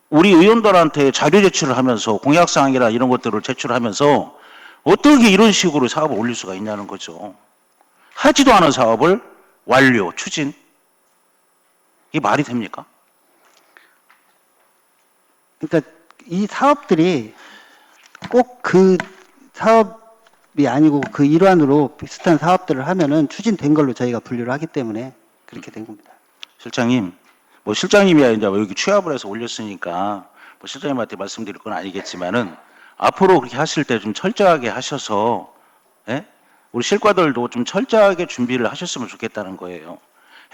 우리 의원들한테 자료 제출을 하면서 공약사항이나 이런 것들을 제출하면서 어떻게 이런 식으로 사업을 올릴 수가 있냐는 거죠. 하지도 않은 사업을 완료, 추진. 이게 말이 됩니까? 그러니까 이 사업들이 꼭 그 사업이 아니고 그 일환으로 비슷한 사업들을 하면은 추진된 걸로 저희가 분류를 하기 때문에 그렇게 된 겁니다. 실장님, 뭐 실장님이야 이제 여기 취합을 해서 올렸으니까 뭐 실장님한테 말씀드릴 건 아니겠지만은 앞으로 그렇게 하실 때 좀 철저하게 하셔서 예? 우리 실과들도 좀 철저하게 준비를 하셨으면 좋겠다는 거예요.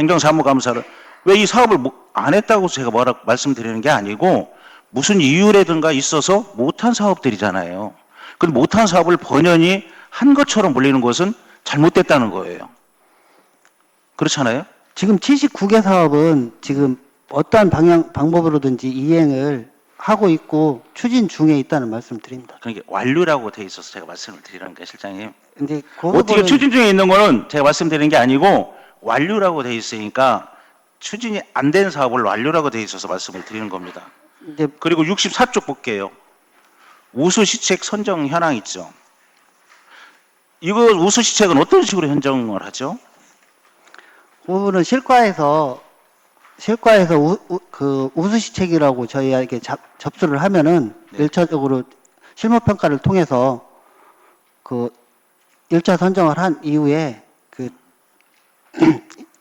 행정사무감사를 왜 이 사업을 안 했다고 제가 말씀드리는 게 아니고 무슨 이유라든가 있어서 못한 사업들이잖아요. 그 못한 사업을 번연히 한 것처럼 불리는 것은 잘못됐다는 거예요. 그렇잖아요? 지금 79개 사업은 지금 어떠한 방법으로든지 이행을 하고 있고 추진 중에 있다는 말씀을 드립니다. 그게 완료라고 돼 있어서 제가 말씀을 드리는 거예요, 실장님. 근데 그 어떻게 부분은 추진 중에 있는 거는 제가 말씀드리는 게 아니고 완료라고 돼 있으니까 추진이 안 된 사업을 완료라고 돼 있어서 말씀을 드리는 겁니다. 이제 그리고 64쪽 볼게요. 우수시책 선정 현황 있죠. 이거 우수시책은 어떤 식으로 선정을 하죠? 그 부분은 실과에서 그 우수시책이라고 저희에게 접수를 하면은 네. 1차적으로 실무평가를 통해서 그 1차 선정을 한 이후에 그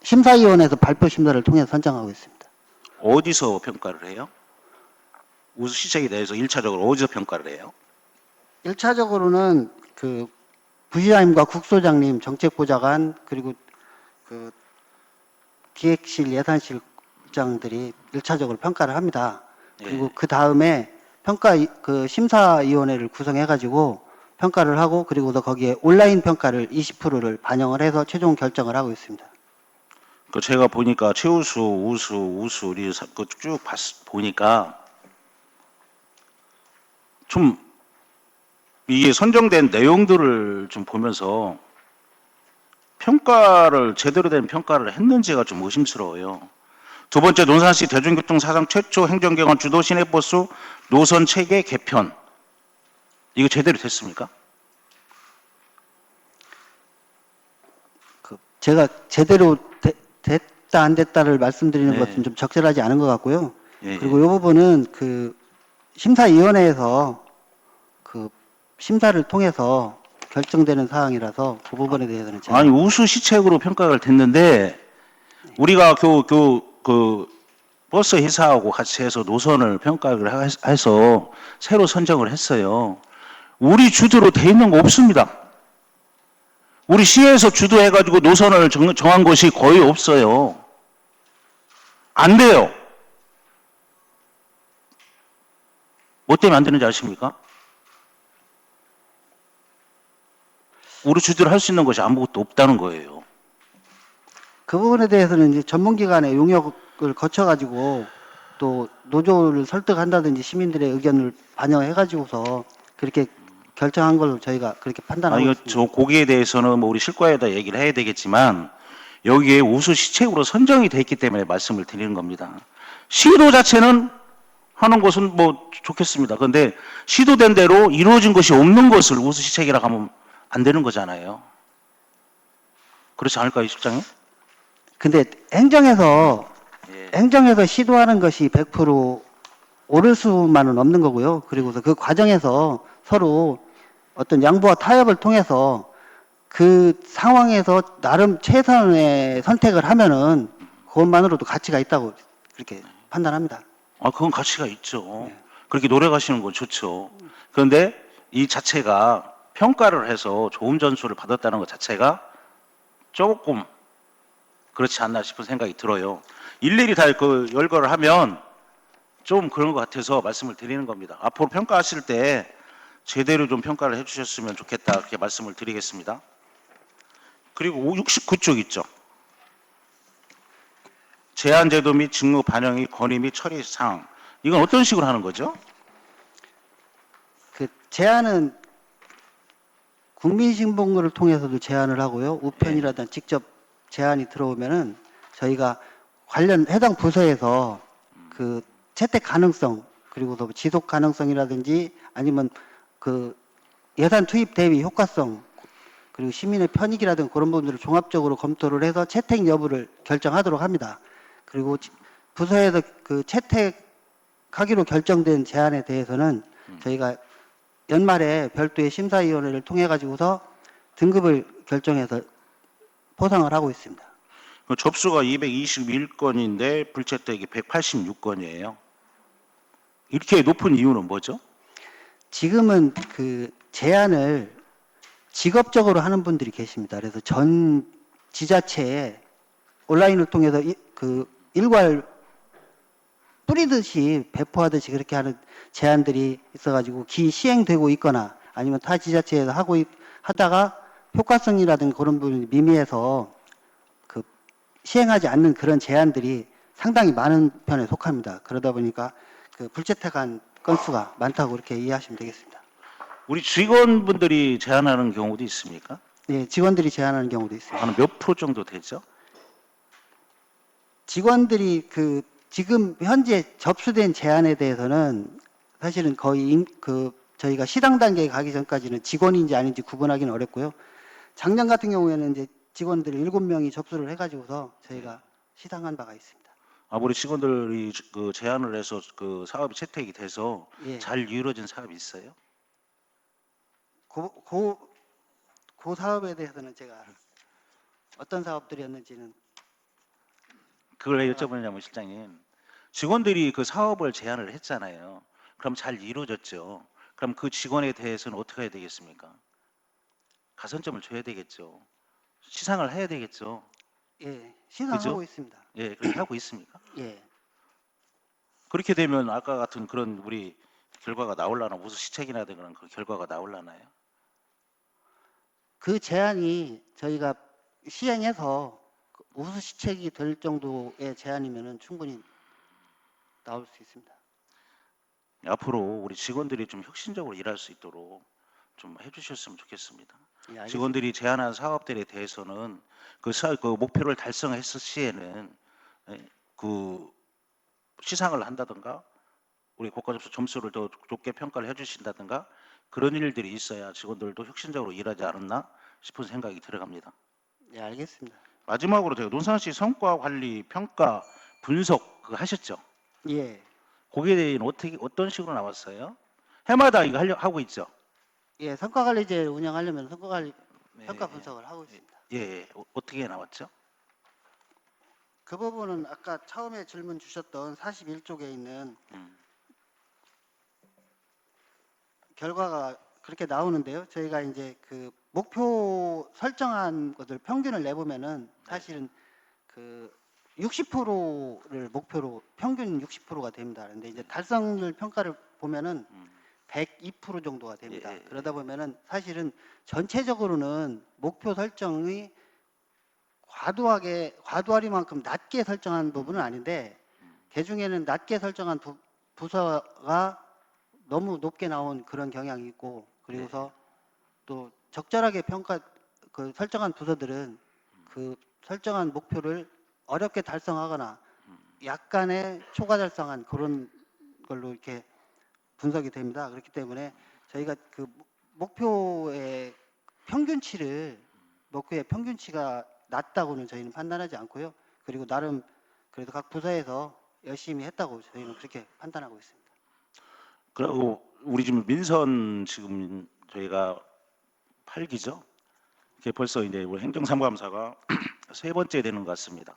심사위원회에서 발표 심사를 통해서 선정하고 있습니다. 어디서 평가를 해요? 우수시책에 대해서 1차적으로 어디서 평가를 해요? 1차적으로는 그 부시장님과 국소장님, 정책보좌관 그리고 그 기획실, 예산실장들이 1차적으로 평가를 합니다. 그리고 예. 그 다음에 그 심사위원회를 구성해가지고 평가를 하고 그리고서 거기에 온라인 평가를 20%를 반영을 해서 최종 결정을 하고 있습니다. 그 제가 보니까 최우수, 우수 이렇게 쭉 보니까 좀 이게 선정된 내용들을 좀 보면서 제대로 된 평가를 했는지가 좀 의심스러워요. 두 번째, 논산시 대중교통 사상 최초 행정기관 주도 시내버스 노선 체계 개편. 이거 제대로 됐습니까? 제가 제대로 됐다 안 됐다를 말씀드리는 네. 것은 좀 적절하지 않은 것 같고요. 예, 그리고 이 부분은 그 심사위원회에서 그 심사를 통해서 결정되는 사항이라서 그 부분에 대해서는 제가 아니 우수시책으로 평가가 됐는데 우리가 그 버스 회사하고 같이 해서 노선을 평가를 해서 새로 선정을 했어요. 우리 주도로 돼 있는 거 없습니다. 우리 시에서 주도해가지고 노선을 정한 것이 거의 없어요. 안 돼요. 뭐 때문에 안 되는지 아십니까? 우리 주도를 할 수 있는 것이 아무것도 없다는 거예요. 그 부분에 대해서는 이제 전문기관의 용역을 거쳐가지고 또 노조를 설득한다든지 시민들의 의견을 반영해가지고서 그렇게 결정한 걸로 저희가 그렇게 판단하고 이거 있습니다. 저 거기에 대해서는 뭐 우리 실과에다 얘기를 해야 되겠지만 여기에 우수 시책으로 선정이 돼 있기 때문에 말씀을 드리는 겁니다. 시도 자체는 하는 것은 뭐 좋겠습니다. 그런데 시도된 대로 이루어진 것이 없는 것을 우수 시책이라고 하면 안 되는 거잖아요. 그렇지 않을까요, 실장님? 근데 행정에서 예. 시도하는 것이 100% 옳을 수만은 없는 거고요. 그리고서 그 과정에서 서로 어떤 양보와 타협을 통해서 그 상황에서 나름 최선의 선택을 하면은 그것만으로도 가치가 있다고 그렇게 판단합니다. 그건 가치가 있죠. 그렇게 노력하시는 건 좋죠. 그런데 이 자체가 평가를 해서 좋은 점수를 받았다는 것 자체가 조금 그렇지 않나 싶은 생각이 들어요. 일일이 다 그 열거를 하면 좀 그런 것 같아서 말씀을 드리는 겁니다. 앞으로 평가하실 때 제대로 좀 평가를 해주셨으면 좋겠다 그렇게 말씀을 드리겠습니다. 그리고 69쪽 있죠. 제한제도 및 직무 반영의 건의 및 처리 사항. 이건 어떤 식으로 하는 거죠? 그 제안은 국민신문고를 통해서도 제안을 하고요. 우편이라든 직접 제안이 들어오면은 저희가 관련 해당 부서에서 그 채택 가능성 그리고 또 지속 가능성이라든지 아니면 그 예산 투입 대비 효과성 그리고 시민의 편익이라든 그런 부분들을 종합적으로 검토를 해서 채택 여부를 결정하도록 합니다. 그리고 부서에서 그 채택하기로 결정된 제안에 대해서는 저희가 연말에 별도의 심사위원회를 통해 가지고서 등급을 결정해서 포상을 하고 있습니다. 그 접수가 221건인데 불채택이 186건이에요. 이렇게 높은 이유는 뭐죠? 지금은 그 제안을 직업적으로 하는 분들이 계십니다. 그래서 전 지자체에 온라인을 통해서 그 일괄 뿌리듯이 배포하듯이 그렇게 하는 제안들이 있어가지고 시행되고 있거나 아니면 타 지자체에서 하다가 효과성이라든가 그런 부분이 미미해서 그 시행하지 않는 그런 제안들이 상당히 많은 편에 속합니다. 그러다 보니까 그 불채택한 건수가 많다고 그렇게 이해하시면 되겠습니다. 우리 직원분들이 제안하는 경우도 있습니까? 예, 직원들이 제안하는 경우도 있습니다. 한 몇 프로 정도 되죠? 직원들이 그 지금 현재 접수된 제안에 대해서는 사실은 거의 저희가 시당 단계에 가기 전까지는 직원인지 아닌지 구분하기는 어렵고요. 작년 같은 경우에는 이제 직원들이 7명이 접수를 해가지고서 저희가 시당한 바가 있습니다. 우리 직원들이 그 제안을 해서 그 사업이 채택이 돼서 예. 잘 이루어진 사업이 있어요? 그 사업에 대해서는 제가 어떤 사업들이었는지는 그걸 왜 여쭤보냐면 실장님, 직원들이 그 사업을 제안을 했잖아요. 그럼 잘 이루어졌죠. 그럼 그 직원에 대해서는 어떻게 해야 되겠습니까? 가산점을 줘야 되겠죠. 시상을 해야 되겠죠. 예, 시상하고 그죠? 있습니다. 예, 그렇게 하고 있습니까? 예. 그렇게 되면 아까 같은 그런 우리 결과가 나올라나 우수 시책이나 그런 그 결과가 나올라나요? 그 제안이 저희가 시행해서 우수 시책이 될 정도의 제안이면은 충분히 나올 수 있습니다. 앞으로 우리 직원들이 좀 혁신적으로 일할 수 있도록 좀 해주셨으면 좋겠습니다. 예, 알겠습니다. 직원들이 제안한 사업들에 대해서는 그 목표를 달성했을 시에는 그 시상을 한다든가 우리 국가접수 점수를 더 높게 평가를 해주신다든가 그런 일들이 있어야 직원들도 혁신적으로 일하지 않았나 싶은 생각이 들어갑니다. 예, 알겠습니다. 마지막으로 제가 논산시 성과 관리 평가 분석 그거 하셨죠? 예. 거기에 대해서는 어떤 식으로 나왔어요? 해마다 이거 하고 있죠? 예, 성과관리제 운영하려면 성과관리 네. 평가 분석을 하고 있습니다. 예, 어떻게 나왔죠? 그 부분은 아까 처음에 질문 주셨던 41쪽에 있는 결과가 그렇게 나오는데요. 저희가 이제 그 목표 설정한 것을 평균을 내보면은 사실은 그 60%를 목표로 평균 60%가 됩니다. 근데 이제 달성률 평가를 보면은 102% 정도가 됩니다. 예. 그러다 보면은 사실은 전체적으로는 목표 설정이 과도하리만큼 낮게 설정한 부분은 아닌데 그 중에는 낮게 설정한 부서가 너무 높게 나온 그런 경향이 있고 그리고서 또 적절하게 설정한 부서들은 그 설정한 목표를 어렵게 달성하거나 약간의 초과 달성한 그런 걸로 이렇게 분석이 됩니다. 그렇기 때문에 저희가 그 목표의 평균치가 낮다고는 저희는 판단하지 않고요. 그리고 나름 그래도 각 부서에서 열심히 했다고 저희는 그렇게 판단하고 있습니다. 그리고 우리 지금 민선 지금 저희가 8기죠? 이게 벌써 이제 우리 행정사무감사가 세 번째 되는 것 같습니다.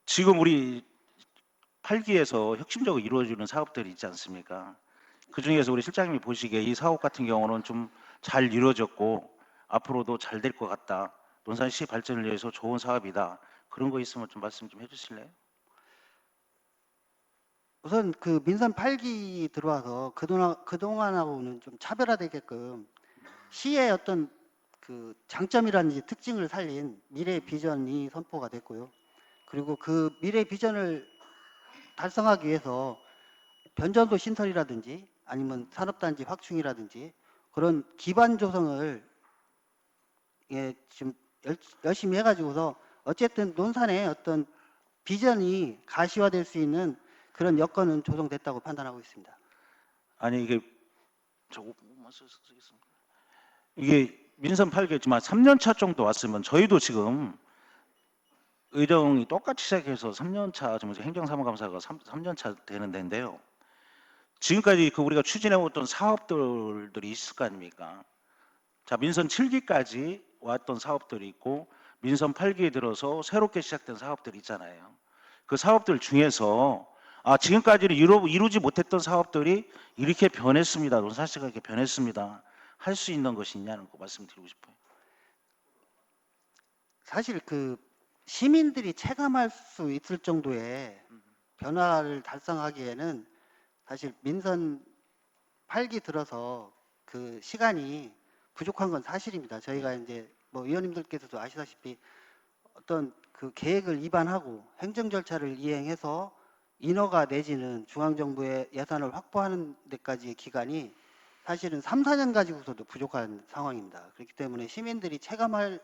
지금 우리 8기에서 혁신적으로 이루어지는 사업들이 있지 않습니까? 그 중에서 우리 실장님이 보시기에 이 사업 같은 경우는 좀 잘 이루어졌고 앞으로도 잘 될 것 같다. 논산시 발전을 위해서 좋은 사업이다. 그런 거 있으면 좀 말씀 좀 해주실래요? 우선 그 민선 8기 들어와서 그동안하고는 좀 차별화되게끔 시의 어떤 그 장점이라든지 특징을 살린 미래 비전이 선포가 됐고요. 그리고 그 미래 비전을 달성하기 위해서 변전도 신설이라든지 아니면 산업단지 확충이라든지 그런 기반 조성을 지금 열심히 해가지고서 어쨌든 논산의 어떤 비전이 가시화될 수 있는 그런 여건은 조성됐다고 판단하고 있습니다. 아니 이게 조금만 쓰겠습니다. 이게 민선 8기였지만 3년 차 정도 왔으면 저희도 지금 의정이 똑같이 시작해서 3년 차 지금 행정사무감사가 3년 차 되는 데인데요. 지금까지 그 우리가 추진해왔던 사업들이 있을 거 아닙니까? 자, 민선 7기까지 왔던 사업들이 있고 민선 8기에 들어서 새롭게 시작된 사업들이 있잖아요. 그 사업들 중에서 지금까지는 이루지 못했던 사업들이 이렇게 변했습니다. 논산시가 이렇게 변했습니다. 할 수 있는 것이 있냐는 거 말씀드리고 싶어요. 사실 그 시민들이 체감할 수 있을 정도의 변화를 달성하기에는 사실 민선 8기 들어서 그 시간이 부족한 건 사실입니다. 저희가 이제 뭐 의원님들께서도 아시다시피 어떤 그 계획을 입안하고 행정 절차를 이행해서 인허가 내지는 중앙정부의 예산을 확보하는 데까지의 기간이 사실은 3, 4년 가지고서도 부족한 상황입니다. 그렇기 때문에 시민들이 체감할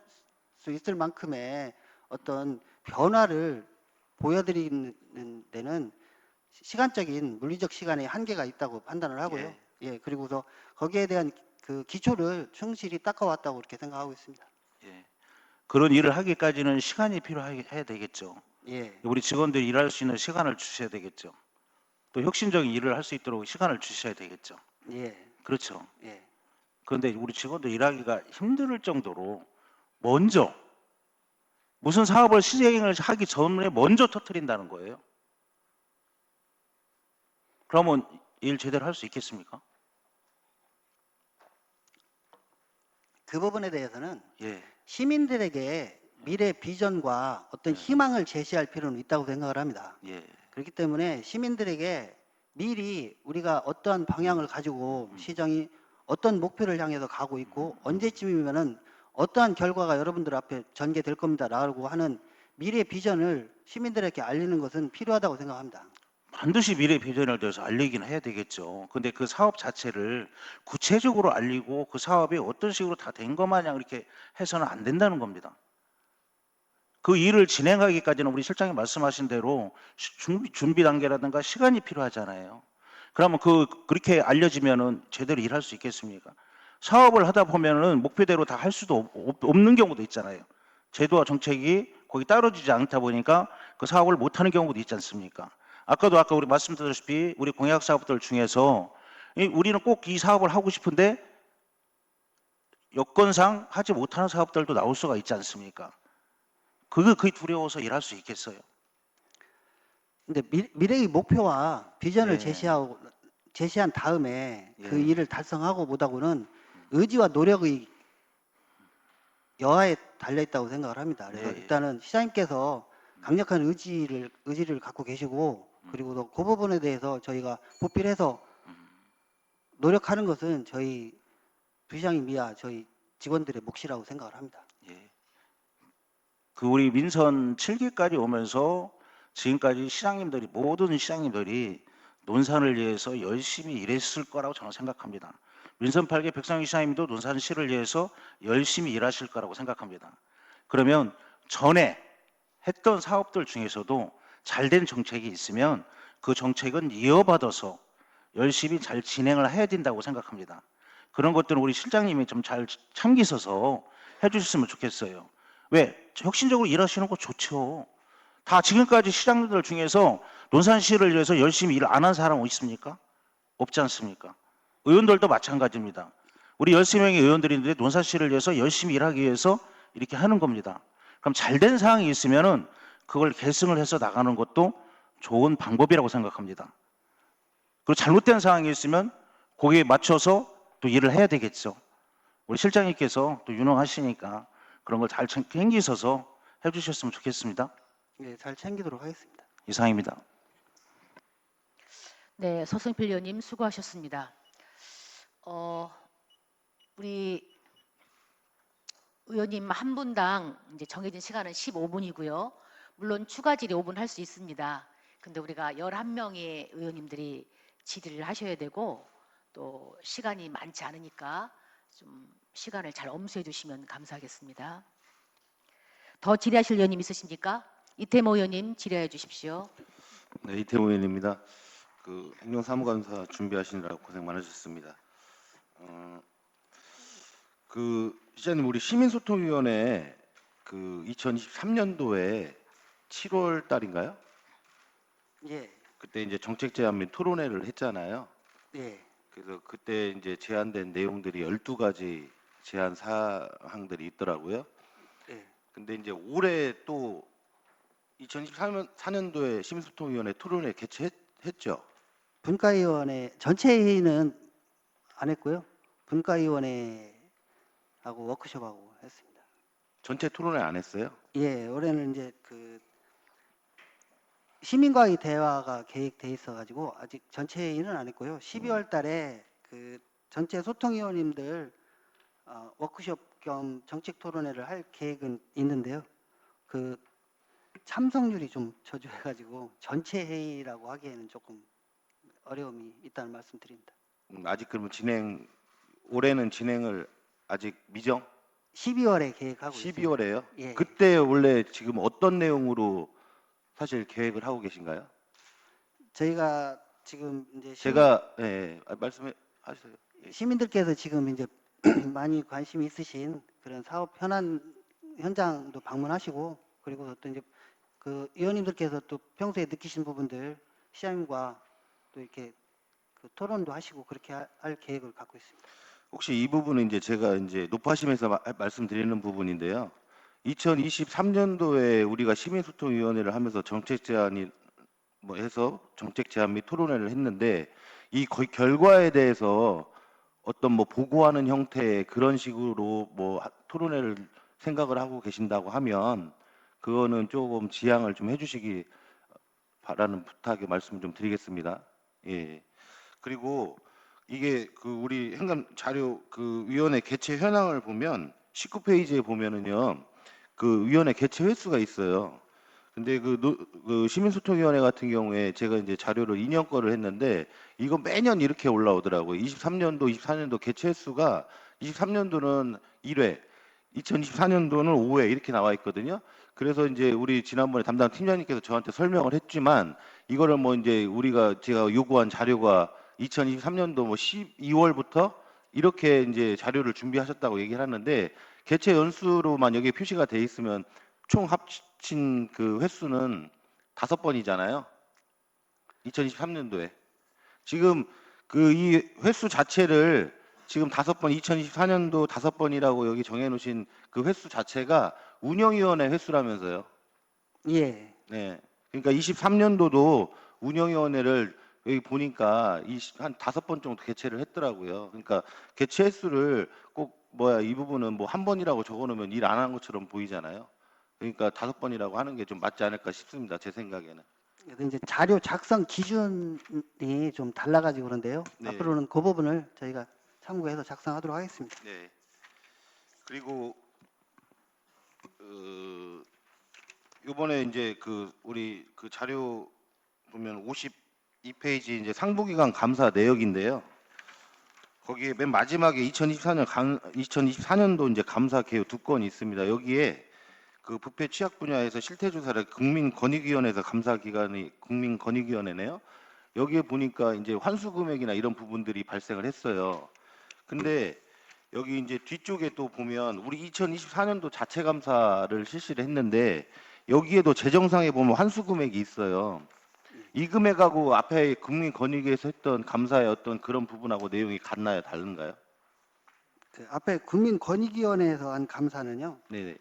수 있을 만큼의 어떤 변화를 보여드리는 데는 시간적인 물리적 시간의 한계가 있다고 판단을 하고요. 예, 그리고서 거기에 대한 그 기초를 충실히 닦아왔다고 그렇게 생각하고 있습니다. 예. 그런 일을 하기까지는 시간이 필요해야 되겠죠. 예, 우리 직원들이 일할 수 있는 시간을 주셔야 되겠죠. 또 혁신적인 일을 할 수 있도록 시간을 주셔야 되겠죠. 예, 그렇죠. 예. 그런데 우리 직원들 일하기가 힘들 정도로 먼저 무슨 사업을 시행을 하기 전에 먼저 터뜨린다는 거예요. 그러면 일 제대로 할 수 있겠습니까? 그 부분에 대해서는 예. 시민들에게 미래 비전과 어떤 희망을 제시할 필요는 있다고 생각을 합니다. 예. 그렇기 때문에 시민들에게 미리 우리가 어떠한 방향을 가지고 시정이 어떤 목표를 향해서 가고 있고 언제쯤이면은 어떠한 결과가 여러분들 앞에 전개될 겁니다라고 하는 미래 비전을 시민들에게 알리는 것은 필요하다고 생각합니다. 반드시 미래 비전을 대해서 알리긴 해야 되겠죠. 근데 그 사업 자체를 구체적으로 알리고 그 사업이 어떤 식으로 다 된 것 마냥 이렇게 해서는 안 된다는 겁니다. 그 일을 진행하기까지는 우리 실장님 말씀하신 대로 준비 단계라든가 시간이 필요하잖아요. 그러면 그렇게 알려지면은 제대로 일할 수 있겠습니까? 사업을 하다 보면은 목표대로 다 할 수도 없는 경우도 있잖아요. 제도와 정책이 거기 따라주지 않다 보니까 그 사업을 못 하는 경우도 있지 않습니까? 아까 우리 말씀드렸다시피 우리 공약 사업들 중에서 우리는 꼭 이 사업을 하고 싶은데 여건상 하지 못하는 사업들도 나올 수가 있지 않습니까? 그게 두려워서 일할 수 있겠어요? 근데 미래의 목표와 비전을 예. 제시한 다음에 그 예. 일을 달성하고 못하고는 의지와 노력의 여하에 달려 있다고 생각을 합니다. 그래서 예. 일단은 시장님께서 강력한 의지를 갖고 계시고 그리고 그 부분에 대해서 저희가 보필해서 노력하는 것은 저희 부시장님 이하 저희 직원들의 몫이라고 생각을 합니다. 예. 그 우리 민선 7기까지 오면서 지금까지 모든 시장님들이 논산을 위해서 열심히 일했을 거라고 저는 생각합니다. 윈선 8개 백상희 시장님도 논산시를 위해서 열심히 일하실 거라고 생각합니다. 그러면 전에 했던 사업들 중에서도 잘된 정책이 있으면 그 정책은 이어받아서 열심히 잘 진행을 해야 된다고 생각합니다. 그런 것들은 우리 실장님이 좀 잘 참기서서 해주셨으면 좋겠어요. 왜? 혁신적으로 일하시는 거 좋죠. 다 지금까지 시장님들 중에서 논산시를 위해서 열심히 일 안 한 사람 있습니까? 없지 않습니까? 의원들도 마찬가지입니다. 우리 13명의 의원들인데 논산시를 위해서 열심히 일하기 위해서 이렇게 하는 겁니다. 그럼 잘된 사항이 있으면은 그걸 계승을 해서 나가는 것도 좋은 방법이라고 생각합니다. 그리고 잘못된 사항이 있으면 거기에 맞춰서 또 일을 해야 되겠죠. 우리 실장님께서 또 유능하시니까 그런 걸 잘 챙기셔서 해주셨으면 좋겠습니다. 네, 잘 챙기도록 하겠습니다. 이상입니다. 네, 서승필 의원님 수고하셨습니다. 우리 의원님 한 분당 이제 정해진 시간은 15분이고요. 물론 추가 질의 5분 할 수 있습니다. 근데 우리가 11명의 의원님들이 질의를 하셔야 되고 또 시간이 많지 않으니까 좀 시간을 잘 엄수해 주시면 감사하겠습니다. 더 질의하실 의원님 있으십니까? 이태모 의원님 질의해 주십시오. 네, 이태모 의원입니다. 그 행정사무감사 준비하시느라고 고생 많으셨습니다. 그 시장님, 우리 시민소통위원회 그 2023년도에 7월 달인가요? 예, 그때 이제 정책 제안 및 토론회를 했잖아요. 예, 그래서 그때 이제 제안된 내용들이 12가지 제안 사항들이 있더라고요. 예. 근데 이제 올해 또 2024년도에 시민소통위원회 토론회 개최했죠. 분과위원회 전체 회의는 안 했고요. 분과위원회하고 워크숍하고 했습니다. 전체 토론회 안 했어요? 예, 올해는 이제 그 시민과의 대화가 계획돼 있어가지고 아직 전체 회의는 안 했고요. 12월 달에 그 전체 소통위원님들 워크숍 겸 정책 토론회를 할 계획은 있는데요. 그 참석률이 좀 저조해가지고 전체 회의라고 하기에는 조금 어려움이 있다는 말씀드립니다. 아직 그러면 올해는 진행을 아직 미정? 12월에 계획하고 있습니다. 12월에요? 예. 그때 원래 지금 어떤 내용으로 사실 계획을 하고 계신가요? 저희가 지금 이제 제가 말씀해 하세요. 예. 시민들께서 지금 이제 많이 관심이 있으신 그런 사업 현장도 방문하시고 그리고 또 이제 그 의원님들께서 또 평소에 느끼신 부분들 시장님과 또 이렇게 그 토론도 하시고 그렇게 할 계획을 갖고 있습니다. 혹시 이 부분은 이제 제가 이제 높아심에서 말씀드리는 부분인데요. 2023년도에 우리가 시민소통위원회를 하면서 정책 제안이 뭐 해서 정책 제안 및 토론회를 했는데 이 결과에 대해서 어떤 뭐 보고하는 형태의 그런 식으로 뭐 토론회를 생각을 하고 계신다고 하면 그거는 조금 지양을 좀 해주시기 바라는 부탁의 말씀 좀 드리겠습니다. 예. 그리고 이게 그 우리 행감 자료 그 위원회 개최 현황을 보면 19페이지에 보면은요 그 위원회 개최 횟수가 있어요. 근데 그 시민소통위원회 같은 경우에 제가 이제 자료를 2년 거를 했는데 이거 매년 이렇게 올라오더라고요. 23년도, 24년도 개최 횟수가 23년도는 1회, 2024년도는 5회 이렇게 나와 있거든요. 그래서 이제 우리 지난번에 담당 팀장님께서 저한테 설명을 했지만 이거를 뭐 이제 제가 요구한 자료가 2023년도 뭐 12월부터 이렇게 이제 자료를 준비하셨다고 얘기를 하는데 개최 연수로만 여기 표시가 돼 있으면 총 합친 그 횟수는 5번이잖아요. 2023년도에. 지금 그 이 횟수 자체를 지금 5번, 2024년도 5번이라고 여기 정해놓으신 그 횟수 자체가 운영위원회 횟수라면서요. 예. 네. 그러니까 23년도도 운영위원회를 여기 보니까 한 5번 정도 개최를 했더라고요. 그러니까 개최 횟수를 꼭 이 부분은 뭐 한 번이라고 적어놓으면 일 안 한 것처럼 보이잖아요. 그러니까 5번이라고 하는 게 좀 맞지 않을까 싶습니다. 제 생각에는. 그래서 이제 자료 작성 기준이 좀 달라가지고 그런데요. 네. 앞으로는 그 부분을 저희가 참고해서 작성하도록 하겠습니다. 네. 그리고 요번에 이제 우리 자료 보면 52페이지 이제 상부기관 감사 내역인데요. 거기에 맨 마지막에 2024년도 이제 감사 개요 2건이 있습니다. 여기에 그 부패 취약 분야에서 실태 조사를 국민권익위원회에서 감사 기관이 국민권익위원회네요. 여기에 보니까 이제 환수 금액이나 이런 부분들이 발생을 했어요. 근데 여기 이제 뒤쪽에 또 보면 우리 2024년도 자체 감사를 실시를 했는데 여기에도 재정상에 보면 환수 금액이 있어요. 이 금액하고 앞에 국민권익위에서 했던 감사의 어떤 그런 부분하고 내용이 같나요? 다른가요? 그 앞에 국민권익위원회에서 한 감사는요. 네.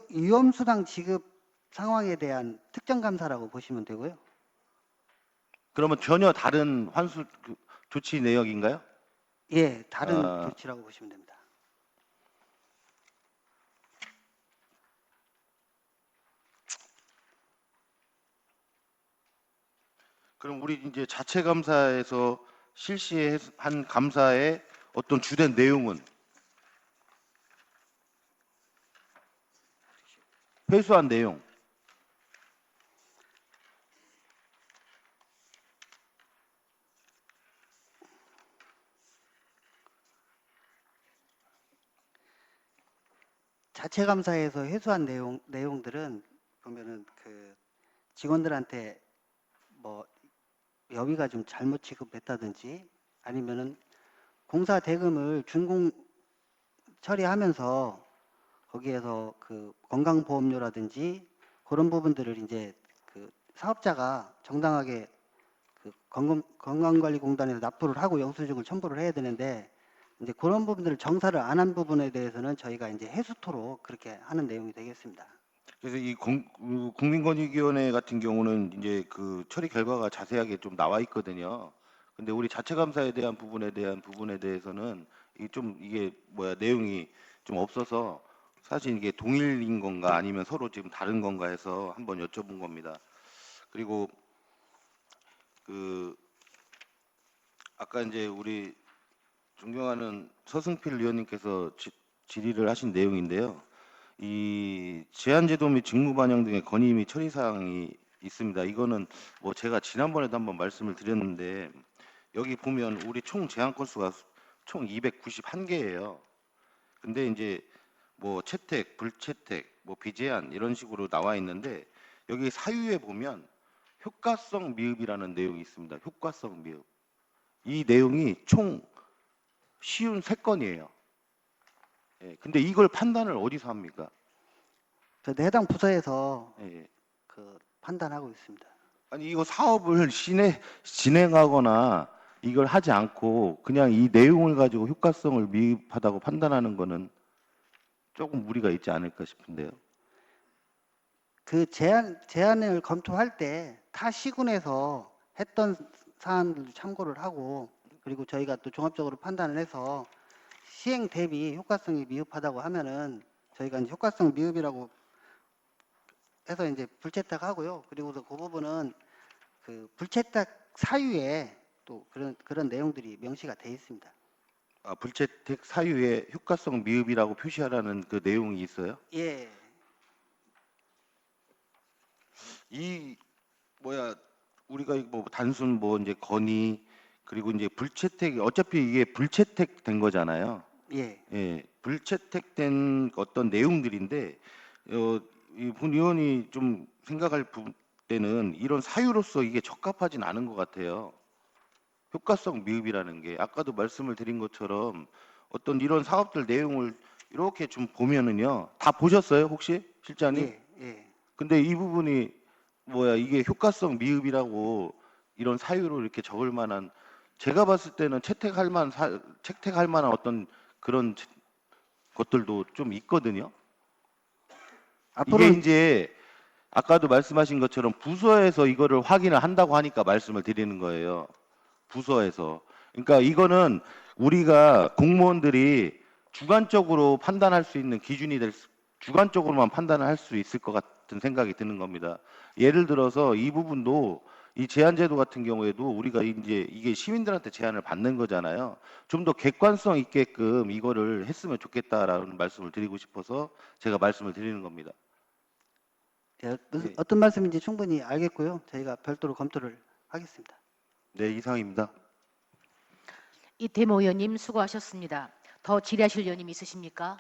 위험수당 지급 상황에 대한 특정 감사라고 보시면 되고요. 그러면 전혀 다른 환수 조치 내역인가요? 예, 다른 아. 조치라고 보시면 됩니다. 그럼 우리 이제 자체 감사에서 실시한 감사의 어떤 주된 내용은 회수한 내용. 자체 감사에서 회수한 내용들은 보면은 그 직원들한테 뭐 여비가 좀 잘못 지급했다든지 아니면은 공사 대금을 준공 처리하면서 거기에서 그 건강보험료라든지 그런 부분들을 이제 그 사업자가 정당하게 그 건강관리공단에서 납부를 하고 영수증을 첨부를 해야 되는데 이제 그런 부분들을 정사를 안 한 부분에 대해서는 저희가 이제 해수토로 그렇게 하는 내용이 되겠습니다. 그래서 이 국민권익위원회 같은 경우는 이제 그 처리 결과가 자세하게 좀 나와 있거든요. 근데 우리 자체 감사에 대한 부분에 대해서는 이게 내용이 좀 없어서 사실 이게 동일인 건가 아니면 서로 지금 다른 건가 해서 한번 여쭤본 겁니다. 그리고 그 아까 이제 우리 존경하는 서승필 의원님께서 질의를 하신 내용인데요. 이 제한제도 및 직무반영 등의 건의 및 처리 사항이 있습니다. 이거는 뭐 제가 지난번에도 한번 말씀을 드렸는데 여기 보면 우리 총 제한 건수가 총 291개예요. 근데 이제 뭐 채택, 불채택, 뭐 비제한 이런 식으로 나와 있는데 여기 사유에 보면 효과성 미흡이라는 내용이 있습니다. 효과성 미흡. 이 내용이 총 53건이에요. 예, 근데 이걸 판단을 어디서 합니까? 저 해당 부서에서 예. 그 판단하고 있습니다. 아니 이거 사업을 진행하거나 이걸 하지 않고 그냥 이 내용을 가지고 효과성을 미흡하다고 판단하는 거는 조금 무리가 있지 않을까 싶은데요. 그 제안을 검토할 때 타 시군에서 했던 사안들도 참고를 하고 그리고 저희가 또 종합적으로 판단을 해서 시행 대비 효과성이 미흡하다고 하면은 저희가 이제 효과성 미흡이라고 해서 이제 불채택하고요. 그리고서 그 부분은 그 불채택 사유에 또 그런 내용들이 명시가 돼 있습니다. 아, 불채택 사유에 효과성 미흡이라고 표시하라는 그 내용이 있어요? 예. 우리가 뭐 단순 뭐 이제 건의 그리고 이제 불채택 어차피 이게 불채택 된 거잖아요. 예. 예, 불채택된 어떤 내용들인데 이 본 의원이 좀 생각할 때는 이런 사유로서 이게 적합하진 않은 것 같아요. 효과성 미흡이라는 게 아까도 말씀을 드린 것처럼 어떤 이런 사업들 내용을 이렇게 좀 보면은요. 다 보셨어요, 혹시 실장님? 예. 예. 근데 이 부분이 이게 효과성 미흡이라고 이런 사유로 이렇게 적을 만한 제가 봤을 때는 채택할 만한 어떤 그런 것들도 좀 있거든요. 이게 앞으로는 이제 아까도 말씀하신 것처럼 부서에서 이거를 확인을 한다고 하니까 말씀을 드리는 거예요. 부서에서. 그러니까 이거는 우리가 공무원들이 주관적으로 판단할 수 있는 기준이 주관적으로만 판단을 할 수 있을 것 같은 생각이 드는 겁니다. 예를 들어서 이 부분도 이 제한제도 같은 경우에도 우리가 이제 이게 시민들한테 제한을 받는 거잖아요. 좀 더 객관성 있게끔 이거를 했으면 좋겠다라는 말씀을 드리고 싶어서 제가 말씀을 드리는 겁니다. 예, 네. 어떤 말씀인지 충분히 알겠고요. 저희가 별도로 검토를 하겠습니다. 네, 이상입니다. 이태모 의원님 수고하셨습니다. 더 질의하실 의원님 있으십니까?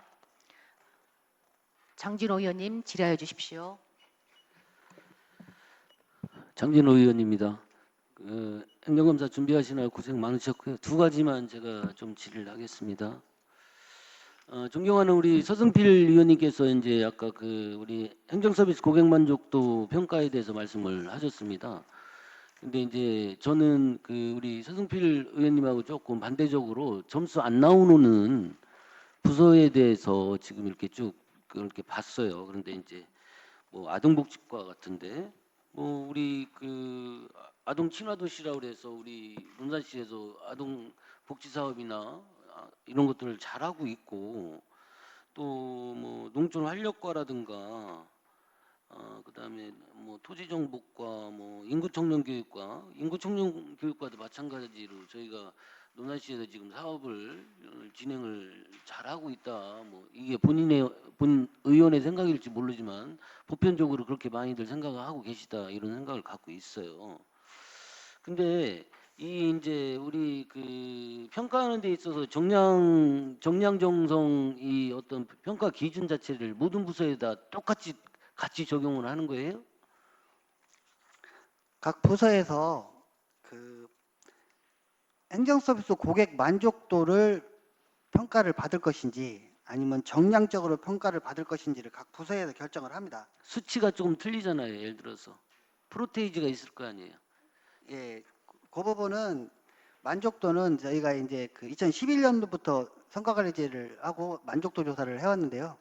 장진호 의원님 질의하여 주십시오. 장진호 의원입니다. 행정검사 준비하시느라 고생 많으셨고요. 두 가지만 제가 좀 질의를 하겠습니다. 존경하는 우리 서승필 의원님께서 이제 아까 우리 행정서비스 고객 만족도 평가에 대해서 말씀을 하셨습니다. 근데 이제 저는 우리 서승필 의원님하고 조금 반대적으로 점수 안 나오는 부서에 대해서 지금 이렇게 쭉 그렇게 봤어요. 그런데 이제 뭐 아동복지과 같은데 뭐 우리 아동 친화도시라고 그래서 우리 논산시에서 아동 복지 사업이나 이런 것들을 잘하고 있고 또 뭐 농촌 활력과라든가 그다음에 뭐 토지정복과 뭐 인구청년 교육과도 마찬가지로 저희가 논산시에서 지금 사업을 진행을 잘하고 있다. 뭐 이게 본 의원의 생각일지 모르지만 보편적으로 그렇게 많이들 생각을 하고 계시다 이런 생각을 갖고 있어요. 근데 이제 우리 평가하는 데 있어서 정량 정성 이 어떤 평가 기준 자체를 모든 부서에다 똑같이 같이 적용을 하는 거예요? 각 부서에서 행정서비스 고객 만족도를 평가를 받을 것인지 아니면 정량적으로 평가를 받을 것인지를 각 부서에서 결정을 합니다. 수치가 조금 틀리잖아요. 예를 들어서 프로테이지가 있을 거 아니에요. 예, 그 부분은 만족도는 저희가 이제 2011년도부터 성과관리제를 하고 만족도 조사를 해왔는데요.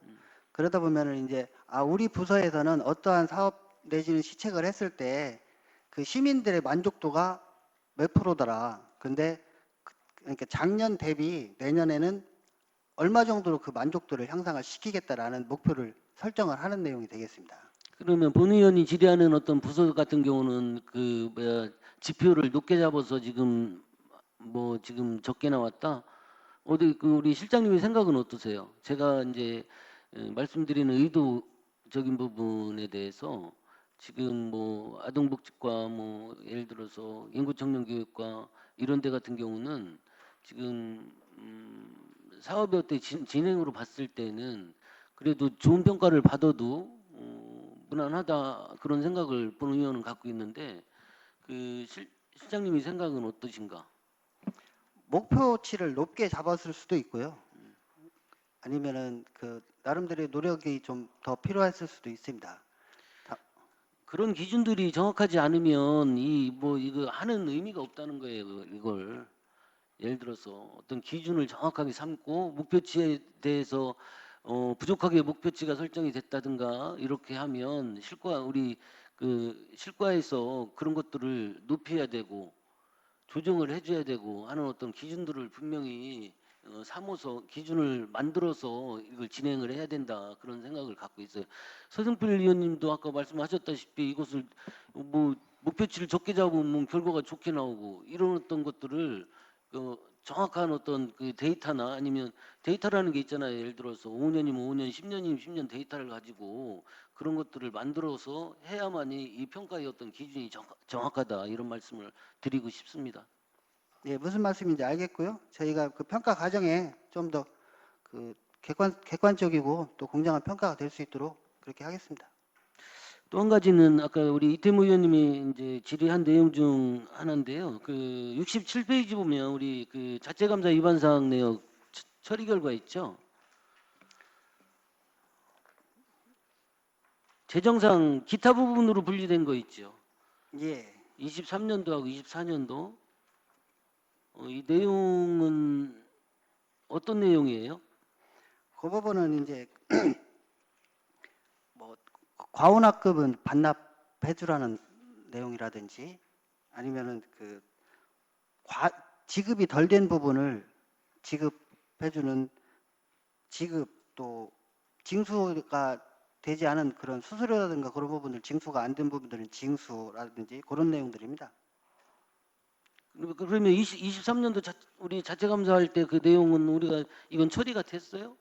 그러다 보면은 이제 우리 부서에서는 어떠한 사업 내지는 시책을 했을 때 그 시민들의 만족도가 몇 프로더라. 근데 그러니까 작년 대비 내년에는 얼마 정도로 그 만족도를 향상을 시키겠다라는 목표를 설정을 하는 내용이 되겠습니다. 그러면 본 의원이 질의하는 어떤 부서 같은 경우는 지표를 높게 잡아서 지금 적게 나왔다. 어디 우리 실장님의 생각은 어떠세요? 제가 이제 말씀드리는 의도적인 부분에 대해서 지금 뭐 아동복지과 뭐 예를 들어서 인구청년교육과 이런 데 같은 경우는 지금 사업의 어떤 진행으로 봤을 때는 그래도 좋은 평가를 받아도 무난하다 그런 생각을 본 의원은 갖고 있는데 실장님의 생각은 어떠신가? 목표치를 높게 잡았을 수도 있고요. 아니면은 나름대로의 노력이 좀 더 필요했을 수도 있습니다. 그런 기준들이 정확하지 않으면 이거 하는 의미가 없다는 거예요. 이걸 예를 들어서 어떤 기준을 정확하게 삼고 목표치에 대해서 부족하게 목표치가 설정이 됐다든가 이렇게 하면 우리 실과에서 그런 것들을 높여야 되고 조정을 해줘야 되고 하는 어떤 기준들을 분명히 삼어서 기준을 만들어서 이걸 진행을 해야 된다 그런 생각을 갖고 있어요. 서승필 의원님도 아까 말씀하셨다시피 이것을 뭐 목표치를 적게 잡으면 결과가 좋게 나오고 이런 어떤 것들을 정확한 어떤 데이터나 아니면 데이터라는 게 있잖아요. 예를 들어서 5년이면 5년, 10년이면 10년 데이터를 가지고 그런 것들을 만들어서 해야만이 이 평가의 어떤 기준이 정확하다 이런 말씀을 드리고 싶습니다. 예, 무슨 말씀인지 알겠고요. 저희가 평가 과정에 좀 더 객관적이고 또 공정한 평가가 될 수 있도록 그렇게 하겠습니다. 또 한 가지는 아까 우리 이태모 의원님이 이제 질의한 내용 중 하나인데요. 67페이지 보면 우리 자체감사 위반 사항 내역 처리 결과 있죠. 재정상 기타 부분으로 분리된 거 있죠. 예. 23년도하고 24년도. 이 내용은 어떤 내용이에요? 그 부분은 이제 뭐 과온학급은 반납해주라는 내용이라든지 아니면은 지급이 덜 된 부분을 지급해주는 지급 또 징수가 되지 않은 그런 수수료라든가 그런 부분들 징수가 안 된 부분들은 징수라든지 그런 내용들입니다. 그러면 23년도 우리 자체감사할 때 그 내용은 우리가 이건 처리가 됐어요?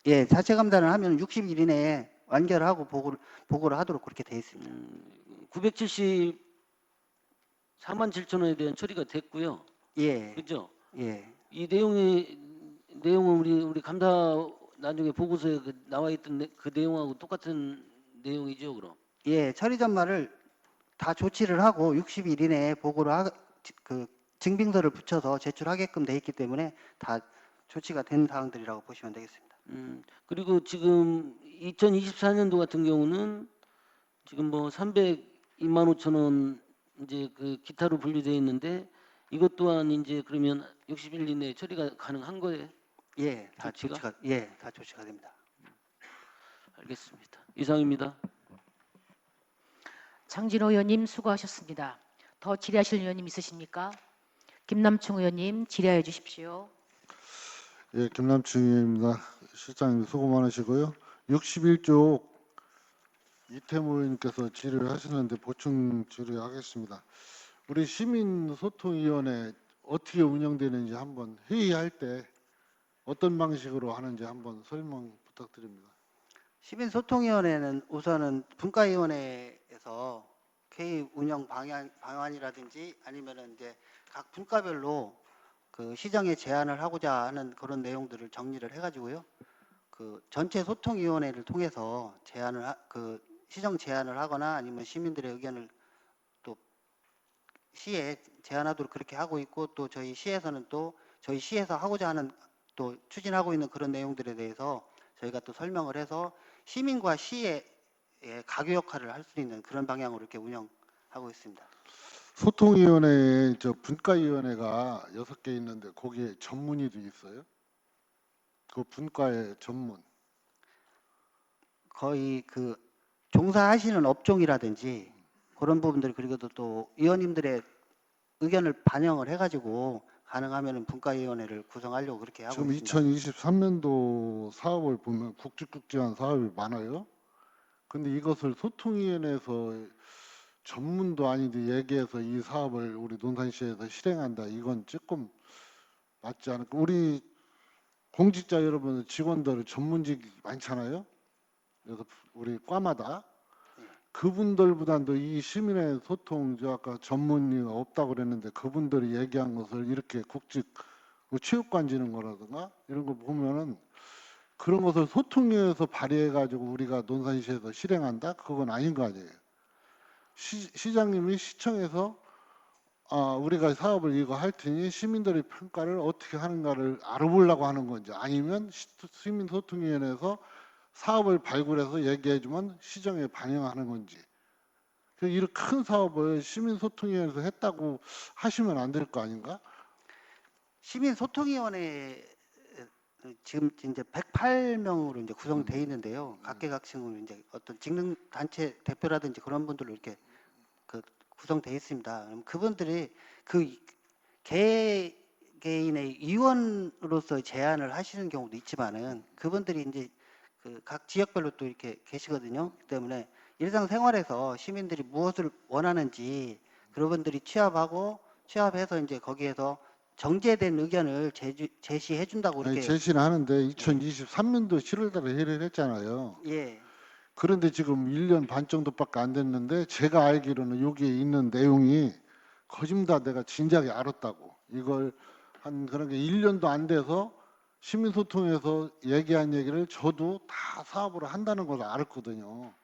예, 자체 감사를 하면 60일 이내에 완결하고 보고를 하도록 그렇게 되어 있습니다. 974만 7천 원에 대한 처리가 됐고요. 예. 그죠? 예, 이 내용은 우리 감사 나중에 보고서에 나와 있던 그 내용하고 똑같은 내용이죠, 그럼? 예, 처리 전말을 다 조치를 하고 60일 이내에 보고를 그 증빙서를 붙여서 제출하게끔 돼 있기 때문에 다 조치가 된 사항들이라고 보시면 되겠습니다. 그리고 지금 2024년도 같은 경우는 지금 뭐 302만 5천 원 이제 그 기타로 분류되어 있는데 이것 또한 이제 그러면 60일 이내에 처리가 가능한 거예요? 예, 다 조치가? 다 조치가 됩니다. 알겠습니다. 이상입니다. 장진호 의원님 수고하셨습니다. 더 질의하실 의원님 있으십니까? 김남충 의원님 질의해 주십시오. 예, 김남충 의원입니다. 실장님 수고 많으시고요. 61조 이태무 의원님께서 질의를 하시는데 보충 질의하겠습니다. 우리 시민소통위원회 어떻게 운영되는지 한번 회의할 때 어떤 방식으로 하는지 한번 설명 부탁드립니다. 시민소통위원회는 우선은 분과위원회에서 회의 운영 방안이라든지 아니면은 이제 각 분과별로 그 시정에 제안을 하고자 하는 그런 내용들을 정리를 해가지고요. 그 전체 소통위원회를 통해서 그 시정 제안을 하거나 아니면 시민들의 의견을 또 시에 제안하도록 그렇게 하고 있고, 또 저희 시에서는 또 저희 시에서 하고자 하는 또 추진하고 있는 그런 내용들에 대해서 저희가 또 설명을 해서 시민과 시의 가교 역할을 할 수 있는 그런 방향으로 이렇게 운영하고 있습니다. 소통위원회에 저 분과위원회가 6개 있는데 거기에 전문의도 있어요? 그 분과의 전문. 거의 그 종사하시는 업종이라든지 그런 부분들, 그리고 또 의원님들의 의견을 반영을 해가지고 가능하면은 분과위원회를 구성하려고 그렇게 하고 지금 있습니다. 2023년도 사업을 보면 굵직굵직한 사업이 많아요. 근데 이것을 소통위원회에서 전문도 아닌데 얘기해서 이 사업을 우리 논산시에서 실행한다. 이건 조금 맞지 않을까. 우리 공직자 여러분, 직원들 전문직이 많잖아요. 그래서 우리 과마다 그분들보다도 이 시민의 소통, 저 아까 전문의가 없다고 그랬는데 그분들이 얘기한 것을 이렇게 국직 체육관 지는 거라든가 이런 거 보면은 그런 것을 소통위에서 발의해가지고 우리가 논산시에서 실행한다? 그건 아닌 거 아니에요. 시장님이 시청에서 우리가 사업을 이거 할 테니 시민들의 평가를 어떻게 하는가를 알아보려고 하는 건지, 아니면 시민소통위원회에서 사업을 발굴해서 얘기해주면 시정에 반영하는 건지. 이렇게 큰 사업을 시민소통위원회에서 했다고 하시면 안 될 거 아닌가? 시민소통위원회 지금 이제 108명으로 이제 구성되어 있는데요. 각계각층으로 이제 어떤 직능 단체 대표라든지 그런 분들로 이렇게 그 구성되어 있습니다. 그럼 그분들이 그 개인의 위원으로서 제안을 하시는 경우도 있지만은 그분들이 이제 그 각 지역별로 또 이렇게 계시거든요. 그렇기 때문에 일상생활에서 시민들이 무엇을 원하는지 그런 분들이 취합해서 이제 거기에서 정제된 의견을 제시해 준다고 아니, 이렇게. 제시는 하는데 2023년도 7월달에 회의를 했잖아요. 예. 그런데 지금 1년 반 정도밖에 안 됐는데 제가 알기로는 여기에 있는 내용이 거짓 다 내가 진작에 알았다고. 이걸 한 그런 게 1년도 안 돼서 시민소통에서 얘기한 얘기를 저도 다 사업으로 한다는 걸 알았거든요.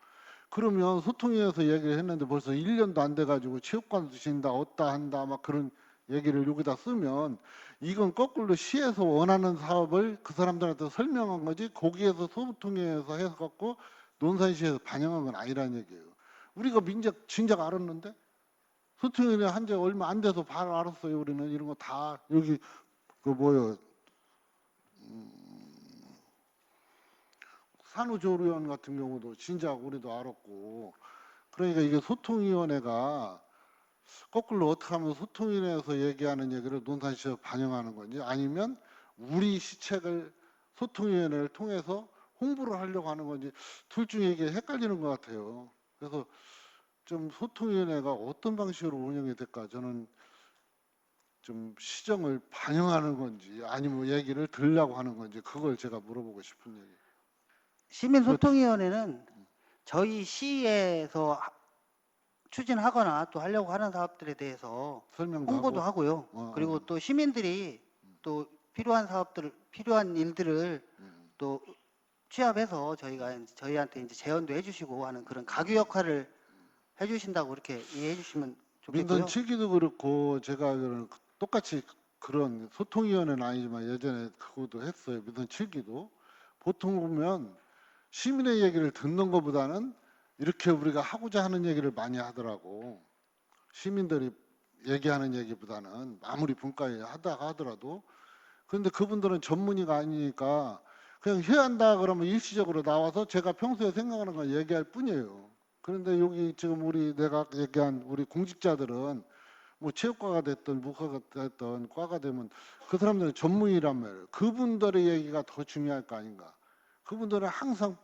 그러면 소통위에서 얘기를 했는데 벌써 1년도 안 돼가지고 체육관 주신다, 어따 한다, 막 그런 얘기를 여기다 쓰면 이건 거꾸로 시에서 원하는 사업을 그 사람들한테 설명한 거지, 거기에서 소통위에서 해서 갖고 논산시에서 반영한 건 아니라는 얘기예요. 우리가 진작 알았는데 소통위원회 한 지 얼마 안 돼서 바로 알았어요. 우리는 이런 거 다 여기 그 뭐요 산후조리원 같은 경우도 진작 우리도 알았고. 그러니까 이게 소통위원회가 거꾸로 어떻게 하면 소통위원회에서 얘기하는 얘기를 논산시에서 반영하는 건지, 아니면 우리 시책을 소통위원회를 통해서 홍보를 하려고 하는 건지, 둘 중에 이게 헷갈리는 것 같아요. 그래서 좀 소통위원회가 어떤 방식으로 운영이 될까, 저는 좀 시정을 반영하는 건지 아니면 얘기를 들으려고 하는 건지, 그걸 제가 물어보고 싶은 얘기. 시민소통위원회는 저희 시에서 추진하거나 또 하려고 하는 사업들에 대해서 설명도 홍보도 하고. 하고요. 그리고 또 시민들이 또 필요한 일들을 또 취합해서 저희한테 이제 제언도 해주시고 하는 그런 가교 역할을 해주신다고 이렇게 이해해 주시면 좋겠고요. 민선 7기도 그렇고 제가 알기로는 똑같이 그런 소통위원회는 아니지만 예전에 그것도 했어요. 민선 7기도 보통 보면 시민의 얘기를 듣는 것보다는 이렇게 우리가 하고자 하는 얘기를 많이 하더라고. 시민들이 얘기하는 얘기보다는 아무리 분과에 하다가 하더라도. 그런데 그분들은 전문의가 아니니까 그냥 해야 한다 그러면 일시적으로 나와서 제가 평소에 생각하는 걸 얘기할 뿐이에요. 그런데 여기 지금 내가 얘기한 우리 공직자들은 뭐 체육과가 됐든 무과가 됐든 과가 되면 그 사람들은 전문의란 말이에요. 그분들의 얘기가 더 중요할 거 아닌가. 그분들은 항상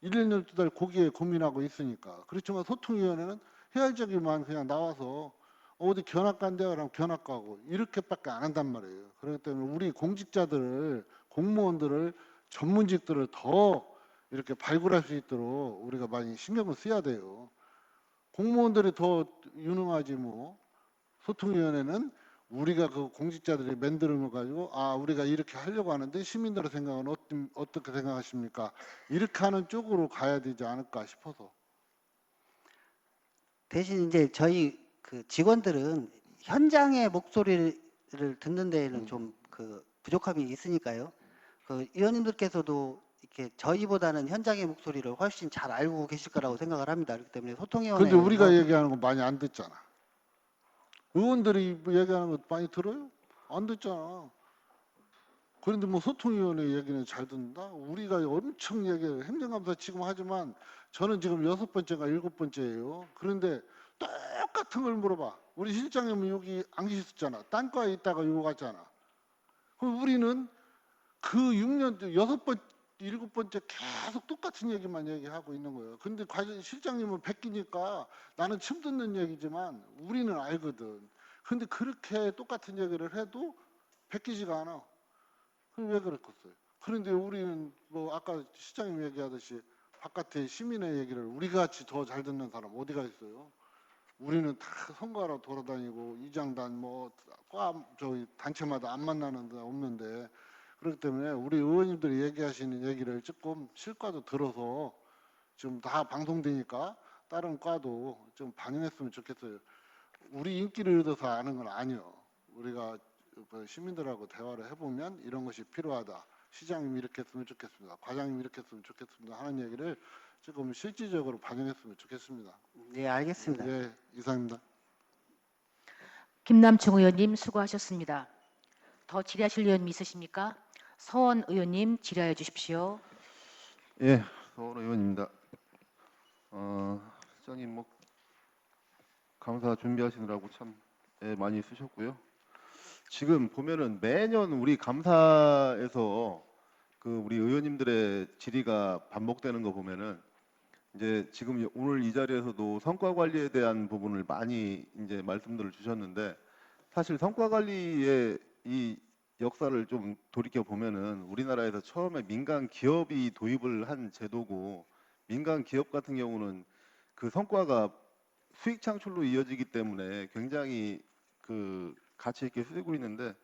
1년 12달 거기에 고민하고 있으니까. 그렇지만 소통위원회는 해야 할 적이만 그냥 나와서 어디 견학 간대요 그러면 견학 가고 이렇게밖에 안 한단 말이에요. 그렇기 때문에 우리 공무원들을 전문직들을 더 이렇게 발굴할 수 있도록 우리가 많이 신경을 써야 돼요. 공무원들이 더 유능하지 뭐. 소통위원회는 우리가 그 공직자들이 만드는 거 가지고 우리가 이렇게 하려고 하는데 시민들의 생각은 어떻게 생각하십니까? 이렇게 하는 쪽으로 가야 되지 않을까 싶어서. 대신 이제 저희 그 직원들은 현장의 목소리를 듣는 데에는 좀 그 부족함이 있으니까요. 그 의원님들께서도 이렇게 저희보다는 현장의 목소리를 훨씬 잘 알고 계실 거라고 생각을 합니다. 그렇기 때문에 소통위원회. 근데 우리가 얘기하는 거 많이 안 듣잖아. 의원들이 얘기하는 거 많이 들어요? 안 듣잖아. 그런데 뭐 소통위원회 얘기는 잘 듣는다? 우리가 엄청 얘기해요. 행정감사 지금 하지만 저는 지금 6번째가 7번째예요. 그런데 똑같은 걸 물어봐. 우리 실장님은 여기 안 계셨잖아. 딴 과에 있다가 요거 갔잖아. 그럼 우리는 그 6년, 6번, 7번째 계속 똑같은 얘기만 얘기하고 있는 거예요. 근데 실장님은 베끼니까 나는 처음 듣는 얘기지만 우리는 알거든. 근데 그렇게 똑같은 얘기를 해도 베끼지가 않아. 그럼 왜 그랬겠어요? 그런데 우리는 뭐 아까 시장님 얘기하듯이 바깥에 시민의 얘기를 우리 같이 더 잘 듣는 사람 어디가 있어요? 우리는 다 선거하러 돌아다니고 이장단 저희 단체마다 안 만나는 데 없는데 그렇기 때문에 우리 의원님들이 얘기하시는 얘기를 조금 실과도 들어서 지금 다 방송되니까 다른 과도 좀 반영했으면 좋겠어요. 우리 인기를 얻어서 아는 건 아니요. 우리가 그 시민들하고 대화를 해보면 이런 것이 필요하다. 시장님이 이렇게 했으면 좋겠습니다. 과장님이 이렇게 했으면 좋겠습니다. 하는 얘기를 조금 실질적으로 반영했으면 좋겠습니다. 네, 알겠습니다. 예, 이상입니다. 김남충 의원님 수고하셨습니다. 더 질의하실 의원님 있으십니까? 서원 의원님 질의해 주십시오. 예, 서울 의원입니다. 시장님 뭐 감사 준비하시느라고 참 많이 쓰셨고요. 지금 보면은 매년 우리 감사에서 그 우리 의원님들의 질의가 반복되는 거 보면은 이제 지금 오늘 이 자리에서도 성과 관리에 대한 부분을 많이 이제 말씀들을 주셨는데 사실 성과 관리의 이 역사를 좀 돌이켜 보면은 우리나라에서 처음에 민간 기업이 도입을 한 제도고 민간 기업 같은 경우는 그 성과가 수익 창출로 이어지기 때문에 굉장히 그 가치 있게 쓰고 있는데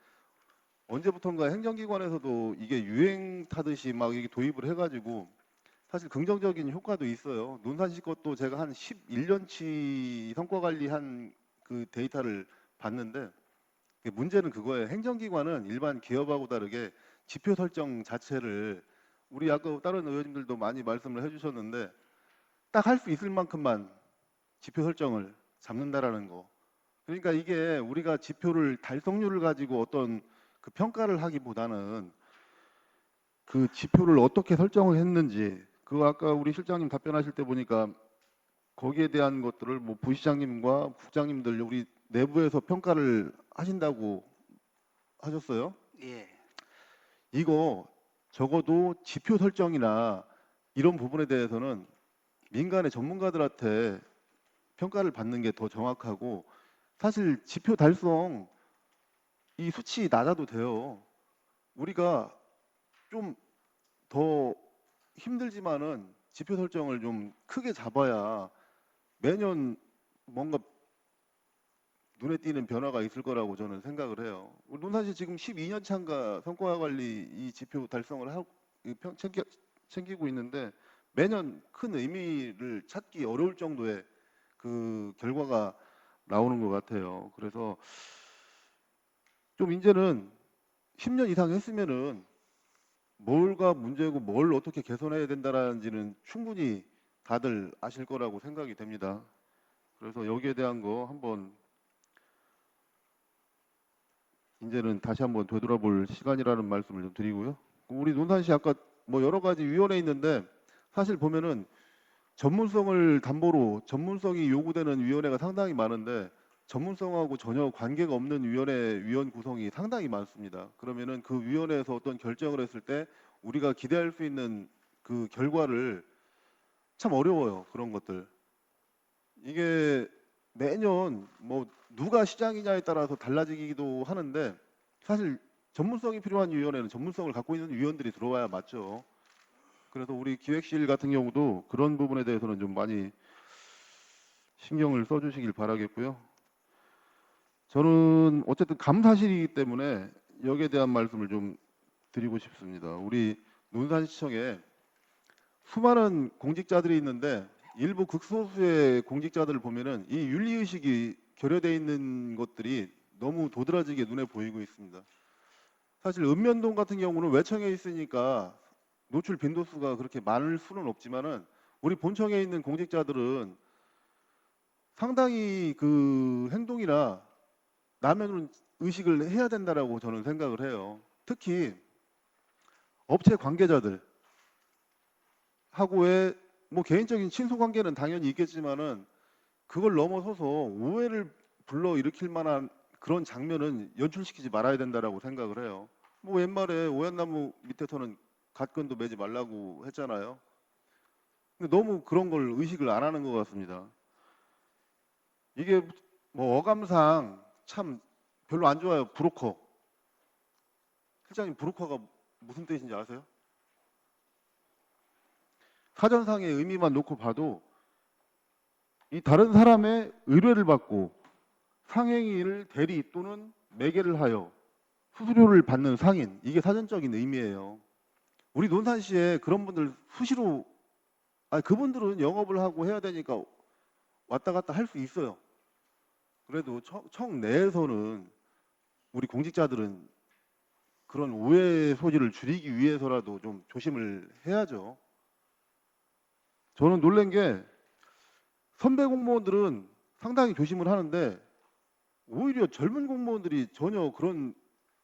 언제부턴가 행정기관에서도 이게 유행 타듯이 막 이게 도입을 해가지고 사실 긍정적인 효과도 있어요. 논산시 것도 제가 한 11년치 성과 관리한 그 데이터를 봤는데 문제는 그거예요. 행정기관은 일반 기업하고 다르게 지표 설정 자체를 우리 아까 다른 의원님들도 많이 말씀을 해주셨는데 딱 할 수 있을 만큼만 지표 설정을 잡는다라는 거. 그러니까 이게 우리가 지표를 달성률을 가지고 어떤 그 평가를 하기보다는 그 지표를 어떻게 설정을 했는지 그 아까 우리 실장님 답변하실 때 보니까 거기에 대한 것들을 뭐 부시장님과 국장님들 우리 내부에서 평가를 하신다고 하셨어요. 예. 이거 적어도 지표 설정이나 이런 부분에 대해서는 민간의 전문가들한테 평가를 받는 게 더 정확하고 사실 지표 달성 이 수치 낮아도 돼요. 우리가 좀 더 힘들지만은 지표 설정을 좀 크게 잡아야 매년 뭔가 눈에 띄는 변화가 있을 거라고 저는 생각을 해요. 우리 논산시 지금 12년 차인가 성과 관리 이 지표 달성을 하고 챙기고 있는데 매년 큰 의미를 찾기 어려울 정도의 그 결과가 나오는 것 같아요. 그래서 좀 이제는 10년 이상 했으면은 뭘가 문제고 뭘 어떻게 개선해야 된다라는지는 충분히 다들 아실 거라고 생각이 됩니다. 그래서 여기에 대한 거 한번 이제는 다시 한번 되돌아볼 시간이라는 말씀을 좀 드리고요. 우리 논산시 아까 뭐 여러 가지 위원회 있는데 사실 보면은 전문성을 담보로 전문성이 요구되는 위원회가 상당히 많은데 전문성하고 전혀 관계가 없는 위원 구성이 상당히 많습니다. 그러면은 그 위원회에서 어떤 결정을 했을 때 우리가 기대할 수 있는 그 결과를 참 어려워요. 그런 것들. 이게 매년 뭐 누가 시장이냐에 따라서 달라지기도 하는데 사실 전문성이 필요한 위원회는 전문성을 갖고 있는 위원들이 들어와야 맞죠. 그래서 우리 기획실 같은 경우도 그런 부분에 대해서는 좀 많이 신경을 써주시길 바라겠고요. 저는 어쨌든 감사실이기 때문에 여기에 대한 말씀을 좀 드리고 싶습니다. 우리 논산시청에 수많은 공직자들이 있는데 일부 극소수의 공직자들을 보면은 이 윤리의식이 결여되어 있는 것들이 너무 도드라지게 눈에 보이고 있습니다. 사실 읍면동 같은 경우는 외청에 있으니까 노출 빈도수가 그렇게 많을 수는 없지만은 우리 본청에 있는 공직자들은 상당히 그 행동이나 남의 의식을 해야 된다라고 저는 생각을 해요. 특히 업체 관계자들 하고의 뭐 개인적인 친소 관계는 당연히 있겠지만은 그걸 넘어서서 오해를 불러일으킬 만한 그런 장면은 연출시키지 말아야 된다라고 생각을 해요. 뭐 옛말에 오얏나무 밑에서는 갓건도 매지 말라고 했잖아요. 근데 너무 그런 걸 의식을 안 하는 것 같습니다. 이게 뭐 어감상 참 별로 안 좋아요. 브로커. 실장님 브로커가 무슨 뜻인지 아세요? 사전상의 의미만 놓고 봐도 이 다른 사람의 의뢰를 받고 상행위를 대리 또는 매개를 하여 수수료를 받는 상인, 이게 사전적인 의미예요. 우리 논산시에 그런 분들 수시로 그분들은 영업을 하고 해야 되니까 왔다 갔다 할 수 있어요. 그래도 청 내에서는 우리 공직자들은 그런 오해 소지를 줄이기 위해서라도 좀 조심을 해야죠. 저는 놀란 게 선배 공무원들은 상당히 조심을 하는데 오히려 젊은 공무원들이 전혀 그런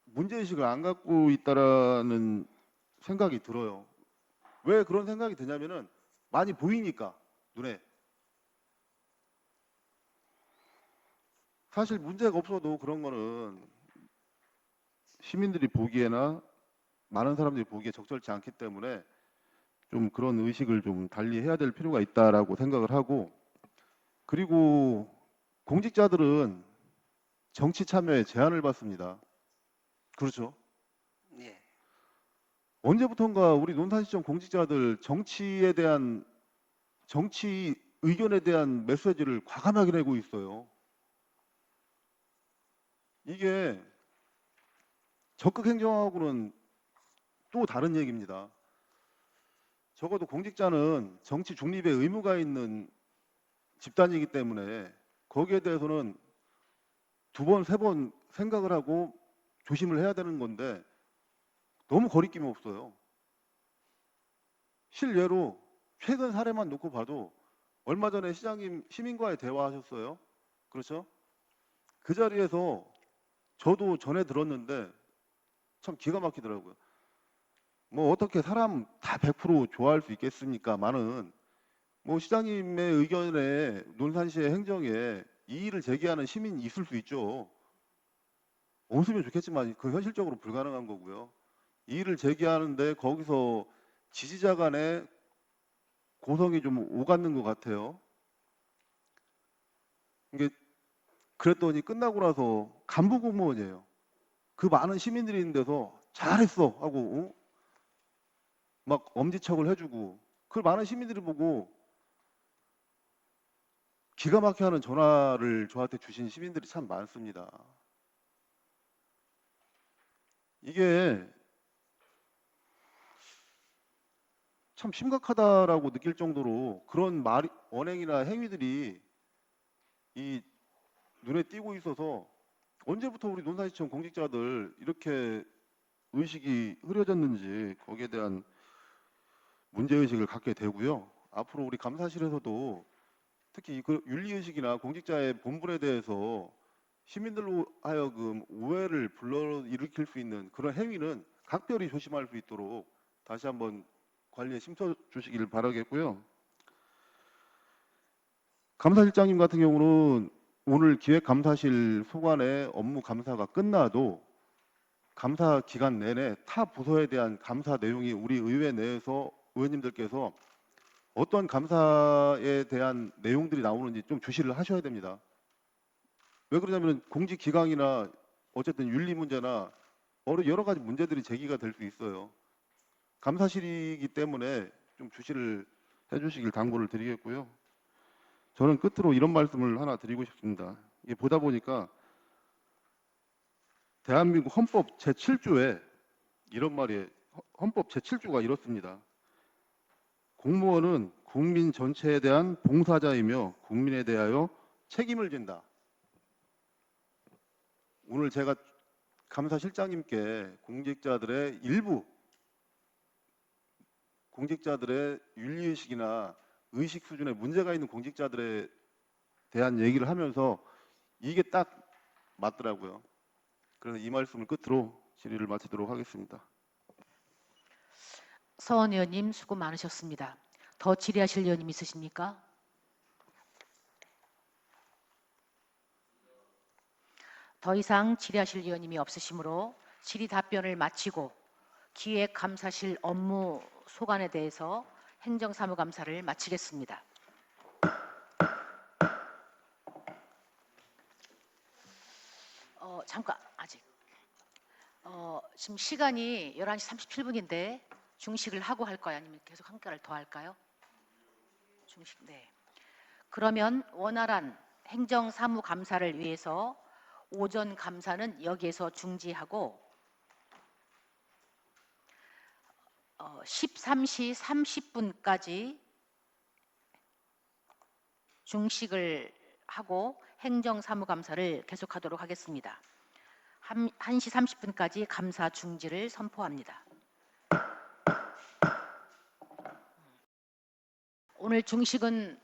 문제의식을 안 갖고 있다라는 생각이 들어요. 왜 그런 생각이 드냐면은 많이 보이니까 눈에. 사실 문제가 없어도 그런 거는 시민들이 보기에나 많은 사람들이 보기에 적절치 않기 때문에 좀 그런 의식을 좀 달리 해야 될 필요가 있다라고 생각을 하고, 그리고 공직자들은 정치 참여에 제한을 받습니다. 그렇죠? 예. 언제부턴가 우리 논산시청 공직자들 정치 의견에 대한 메시지를 과감하게 내고 있어요. 이게 적극 행정하고는 또 다른 얘기입니다. 적어도 공직자는 정치 중립의 의무가 있는 집단이기 때문에 거기에 대해서는 두 번, 세 번 생각을 하고 조심을 해야 되는 건데 너무 거리낌이 없어요. 실례로 최근 사례만 놓고 봐도 얼마 전에 시장님 시민과의 대화하셨어요. 그렇죠? 그 자리에서 저도 전에 들었는데 참 기가 막히더라고요. 뭐 어떻게 사람 다 100% 좋아할 수 있겠습니까만은 뭐 시장님의 의견에 논산시의 행정에 이의를 제기하는 시민이 있을 수 있죠. 없으면 좋겠지만 그 현실적으로 불가능한 거고요. 이의를 제기하는데 거기서 지지자 간의 고성이 좀 오갔는 것 같아요. 이게 그랬더니 끝나고 나서 간부 공무원이에요. 그 많은 시민들이 있는 데서 잘했어 하고 막 엄지척을 해주고, 그걸 많은 시민들이 보고 기가 막히게 하는 전화를 저한테 주신 시민들이 참 많습니다. 이게 참 심각하다라고 느낄 정도로 그런 언행이나 행위들이 이 눈에 띄고 있어서 언제부터 우리 논산시청 공직자들 이렇게 의식이 흐려졌는지 거기에 대한 문제의식을 갖게 되고요. 앞으로 우리 감사실에서도 특히 그 윤리의식이나 공직자의 본분에 대해서 시민들로 하여금 오해를 불러일으킬 수 있는 그런 행위는 각별히 조심할 수 있도록 다시 한번 관리에 심쳐 주시기를 바라겠고요. 감사실장님 같은 경우는 오늘 기획감사실 소관의 업무 감사가 끝나도 감사 기간 내내 타 부서에 대한 감사 내용이 우리 의회 내에서 의원님들께서 어떤 감사에 대한 내용들이 나오는지 좀 주시를 하셔야 됩니다. 왜 그러냐면 공직 기강이나 어쨌든 윤리 문제나 여러 가지 문제들이 제기가 될 수 있어요. 감사실이기 때문에 좀 주시를 해주시길 당부를 드리겠고요. 저는 끝으로 이런 말씀을 하나 드리고 싶습니다. 이게 보다 보니까 대한민국 헌법 제7조에 이런 말이 헌법 제7조가 이렇습니다. 공무원은 국민 전체에 대한 봉사자이며 국민에 대하여 책임을 진다. 오늘 제가 감사실장님께 공직자들의 일부 공직자들의 윤리의식이나 의식 수준에 문제가 있는 공직자들에 대한 얘기를 하면서 이게 딱 맞더라고요. 그래서 이 말씀을 끝으로 질의를 마치도록 하겠습니다. 서원 의원님 수고 많으셨습니다. 더 질의하실 의원님 있으십니까? 더 이상 질의하실 의원님이 없으시므로 질의 답변을 마치고 기획감사실 업무 소관에 대해서 행정사무감사를 마치겠습니다. 잠깐 아직 지금 시간이 11시 37분인데 중식을 하고 할까요? 아니면 계속 한 가를 더 할까요? 중식, 네. 그러면 원활한 행정사무감사를 위해서 오전 감사는 여기에서 중지하고 13시 30분까지 중식을 하고 행정사무감사를 계속하도록 하겠습니다. 1시 30분까지 감사 중지를 선포합니다. 오늘 중식은